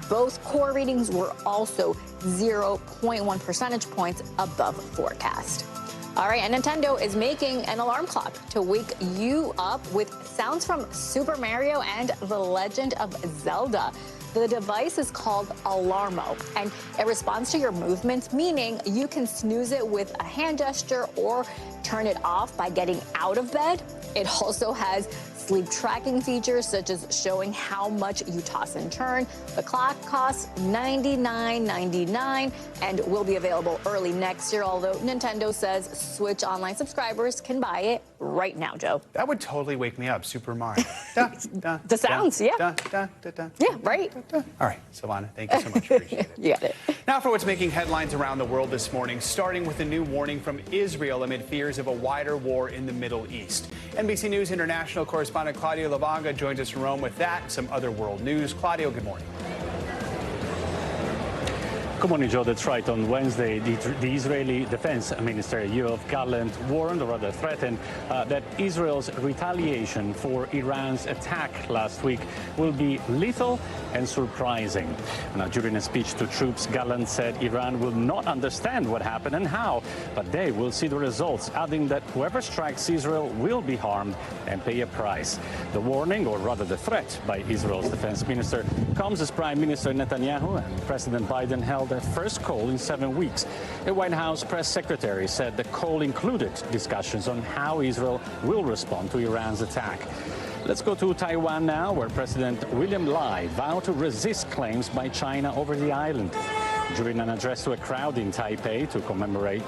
Both core readings were also 0.1 percentage points above forecast. All right, and Nintendo is making an alarm clock to wake you up with sounds from Super Mario and The Legend of Zelda. The device is called Alarmo, and it responds to your movements, meaning you can snooze it with a hand gesture or turn it off by getting out of bed. It also has sleep tracking features, such as showing how much you toss and turn. The clock costs $99.99 and will be available early next year, although Nintendo says Switch Online subscribers can buy it right now, Joe. That would totally wake me up, Super Mario. The sounds, yeah. Yeah, right. All right, Savannah, thank you so much. Appreciate it. You got it. Now for what's making headlines around the world this morning, starting with a new warning from Israel amid fears of a wider war in the Middle East. NBC News International correspondent Claudio Lavanga joins us from Rome with that and some other world news. Claudio, good morning. Good morning, Joe. That's right. On Wednesday, the Israeli Defense Minister Yoav Gallant warned, or rather threatened, that Israel's retaliation for Iran's attack last week will be lethal and surprising. Now, during a speech to troops, Gallant said Iran will not understand what happened and how, but they will see the results, adding that whoever strikes Israel will be harmed and pay a price. The warning, or rather the threat, by Israel's defense minister comes as Prime Minister Netanyahu and President Biden held their first call in 7 weeks. A White House press secretary said the call included discussions on how Israel will respond to Iran's attack. Let's go to Taiwan now, where President William Lai vowed to resist claims by China over the island. During an address to a crowd in Taipei to commemorate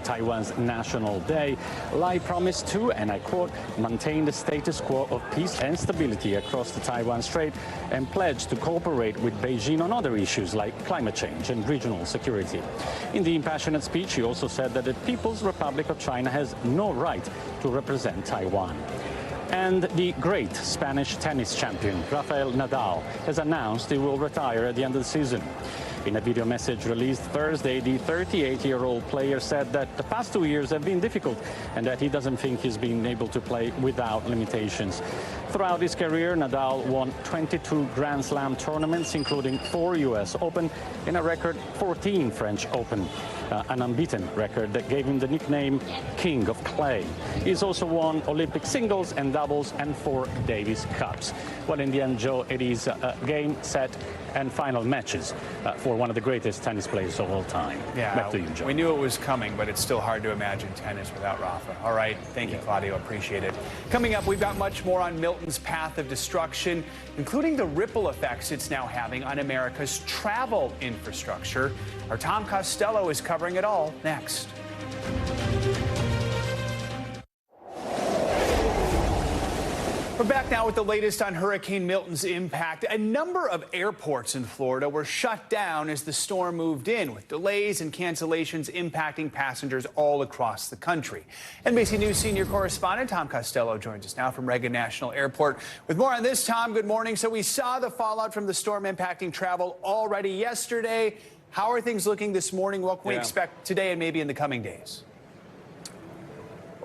Taiwan's National Day, Lai promised to, and I quote, maintain the status quo of peace and stability across the Taiwan Strait and pledged to cooperate with Beijing on other issues like climate change and regional security. In the impassioned speech, he also said that the People's Republic of China has no right to represent Taiwan. And the great Spanish tennis champion, Rafael Nadal, has announced he will retire at the end of the season. In a video message released Thursday, the 38-year-old player said that the past 2 years have been difficult and that he doesn't think he's been able to play without limitations. Throughout his career, Nadal won 22 Grand Slam tournaments, including 4 U.S. Open and a record 14 French Open, an unbeaten record that gave him the nickname King of Clay. He's also won Olympic singles and doubles and 4 Davis Cups. Well, in the end, Joe, it is game, set, and final matches for one of the greatest tennis players of all time. Yeah, back to you, Joe. We knew it was coming, but it's still hard to imagine tennis without Rafa. All right, thank you, Claudio. Appreciate it. Coming up, we've got much more on Milton's path of destruction, including the ripple effects it's now having on America's travel infrastructure. Our Tom Costello is covering it all next. We're back now with the latest on Hurricane Milton's impact. A number of airports in Florida were shut down as the storm moved in, with delays and cancellations impacting passengers all across the country. NBC News senior correspondent Tom Costello joins us now from Reagan National Airport. With more on this, Tom, good morning. So we saw the fallout from the storm impacting travel already yesterday. How are things looking this morning? What can we expect today and maybe in the coming days?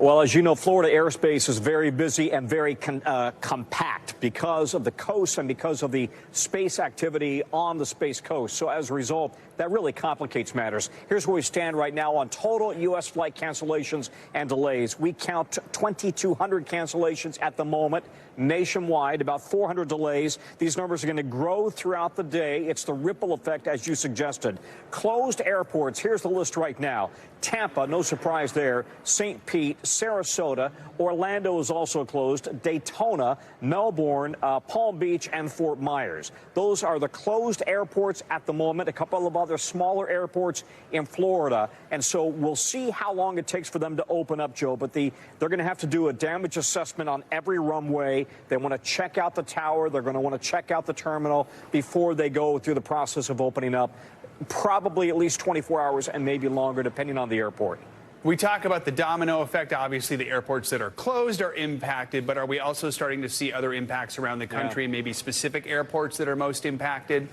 Well, as you know, Florida airspace is very busy and very compact because of the coast and because of the space activity on the Space Coast. So as a result, that really complicates matters. Here's where we stand right now on total U.S. flight cancellations and delays. We count 2,200 cancellations at the moment nationwide, about 400 delays. These numbers are going to grow throughout the day. It's the ripple effect, as you suggested. Closed airports, here's the list right now. Tampa, no surprise there. St. Pete, Sarasota, Orlando is also closed. Daytona, Melbourne, Palm Beach, and Fort Myers. Those are the closed airports at the moment. A couple of other smaller airports in Florida. And so we'll see how long it takes for them to open up, Joe. But they're going to have to do a damage assessment on every runway. They want to check out the tower. They're going to want to check out the terminal before they go through the process of opening up. Probably at least 24 hours and maybe longer, depending on the airport. We talk about the domino effect. Obviously, the airports that are closed are impacted, but are we also starting to see other impacts around the country, maybe specific airports that are most impacted?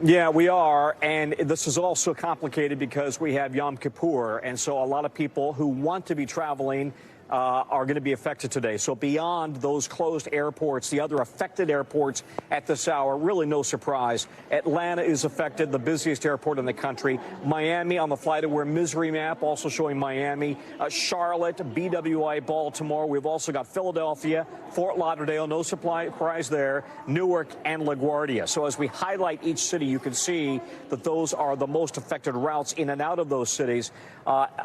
Yeah, we are. And this is also complicated because we have Yom Kippur. And so a lot of people who want to be traveling are going to be affected today. So beyond those closed airports, the other affected airports at this hour, really no surprise. Atlanta is affected, the busiest airport in the country. Miami on the flight aware misery map, also showing Miami. Charlotte, BWI, Baltimore. We've also got Philadelphia, Fort Lauderdale, no surprise there, Newark, and LaGuardia. So as we highlight each city, you can see that those are the most affected routes in and out of those cities.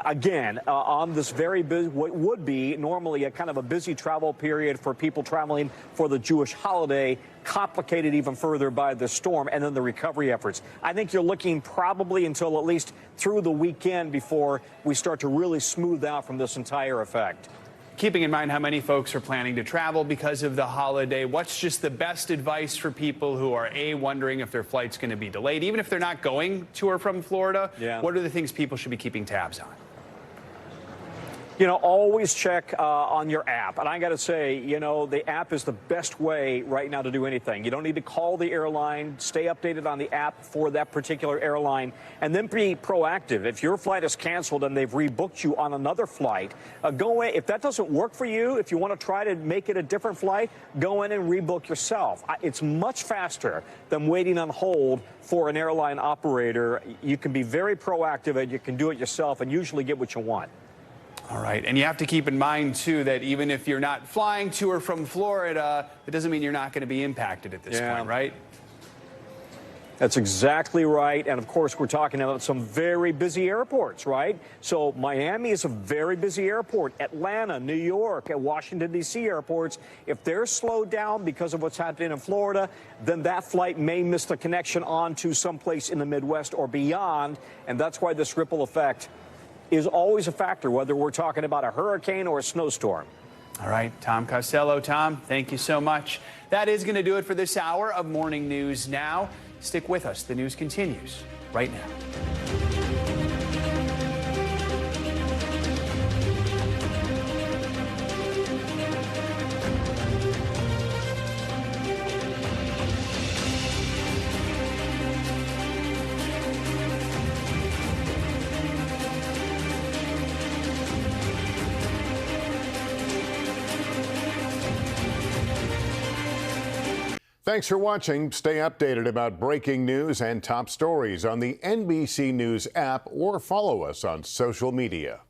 Again, on this very busy, what would be normally a kind of a busy travel period for people traveling for the Jewish holiday, complicated even further by the storm and then the recovery efforts. I think you're looking probably until at least through the weekend before we start to really smooth out from this entire effect. Keeping in mind how many folks are planning to travel because of the holiday, what's just the best advice for people who are wondering if their flight's going to be delayed, even if they're not going to or from Florida? Yeah. What are the things people should be keeping tabs on? You know, always check on your app. And I got to say, you know, the app is the best way right now to do anything. You don't need to call the airline. Stay updated on the app for that particular airline. And then be proactive. If your flight is canceled and they've rebooked you on another flight, go in. If that doesn't work for you, if you want to try to make it a different flight, go in and rebook yourself. It's much faster than waiting on hold for an airline operator. You can be very proactive and you can do it yourself and usually get what you want. All right. And you have to keep in mind, too, that even if you're not flying to or from Florida, it doesn't mean you're not going to be impacted at this point, right? That's exactly right. And, of course, we're talking about some very busy airports, right? So Miami is a very busy airport. Atlanta, New York, and Washington, D.C. airports, if they're slowed down because of what's happening in Florida, then that flight may miss the connection on to someplace in the Midwest or beyond. And that's why this ripple effect is always a factor, whether we're talking about a hurricane or a snowstorm. All right, Tom Costello. Tom, thank you so much. That is going to do it for this hour of Morning News Now. Stick with us. The news continues right now. Thanks for watching. Stay updated about breaking news and top stories on the NBC News app or follow us on social media.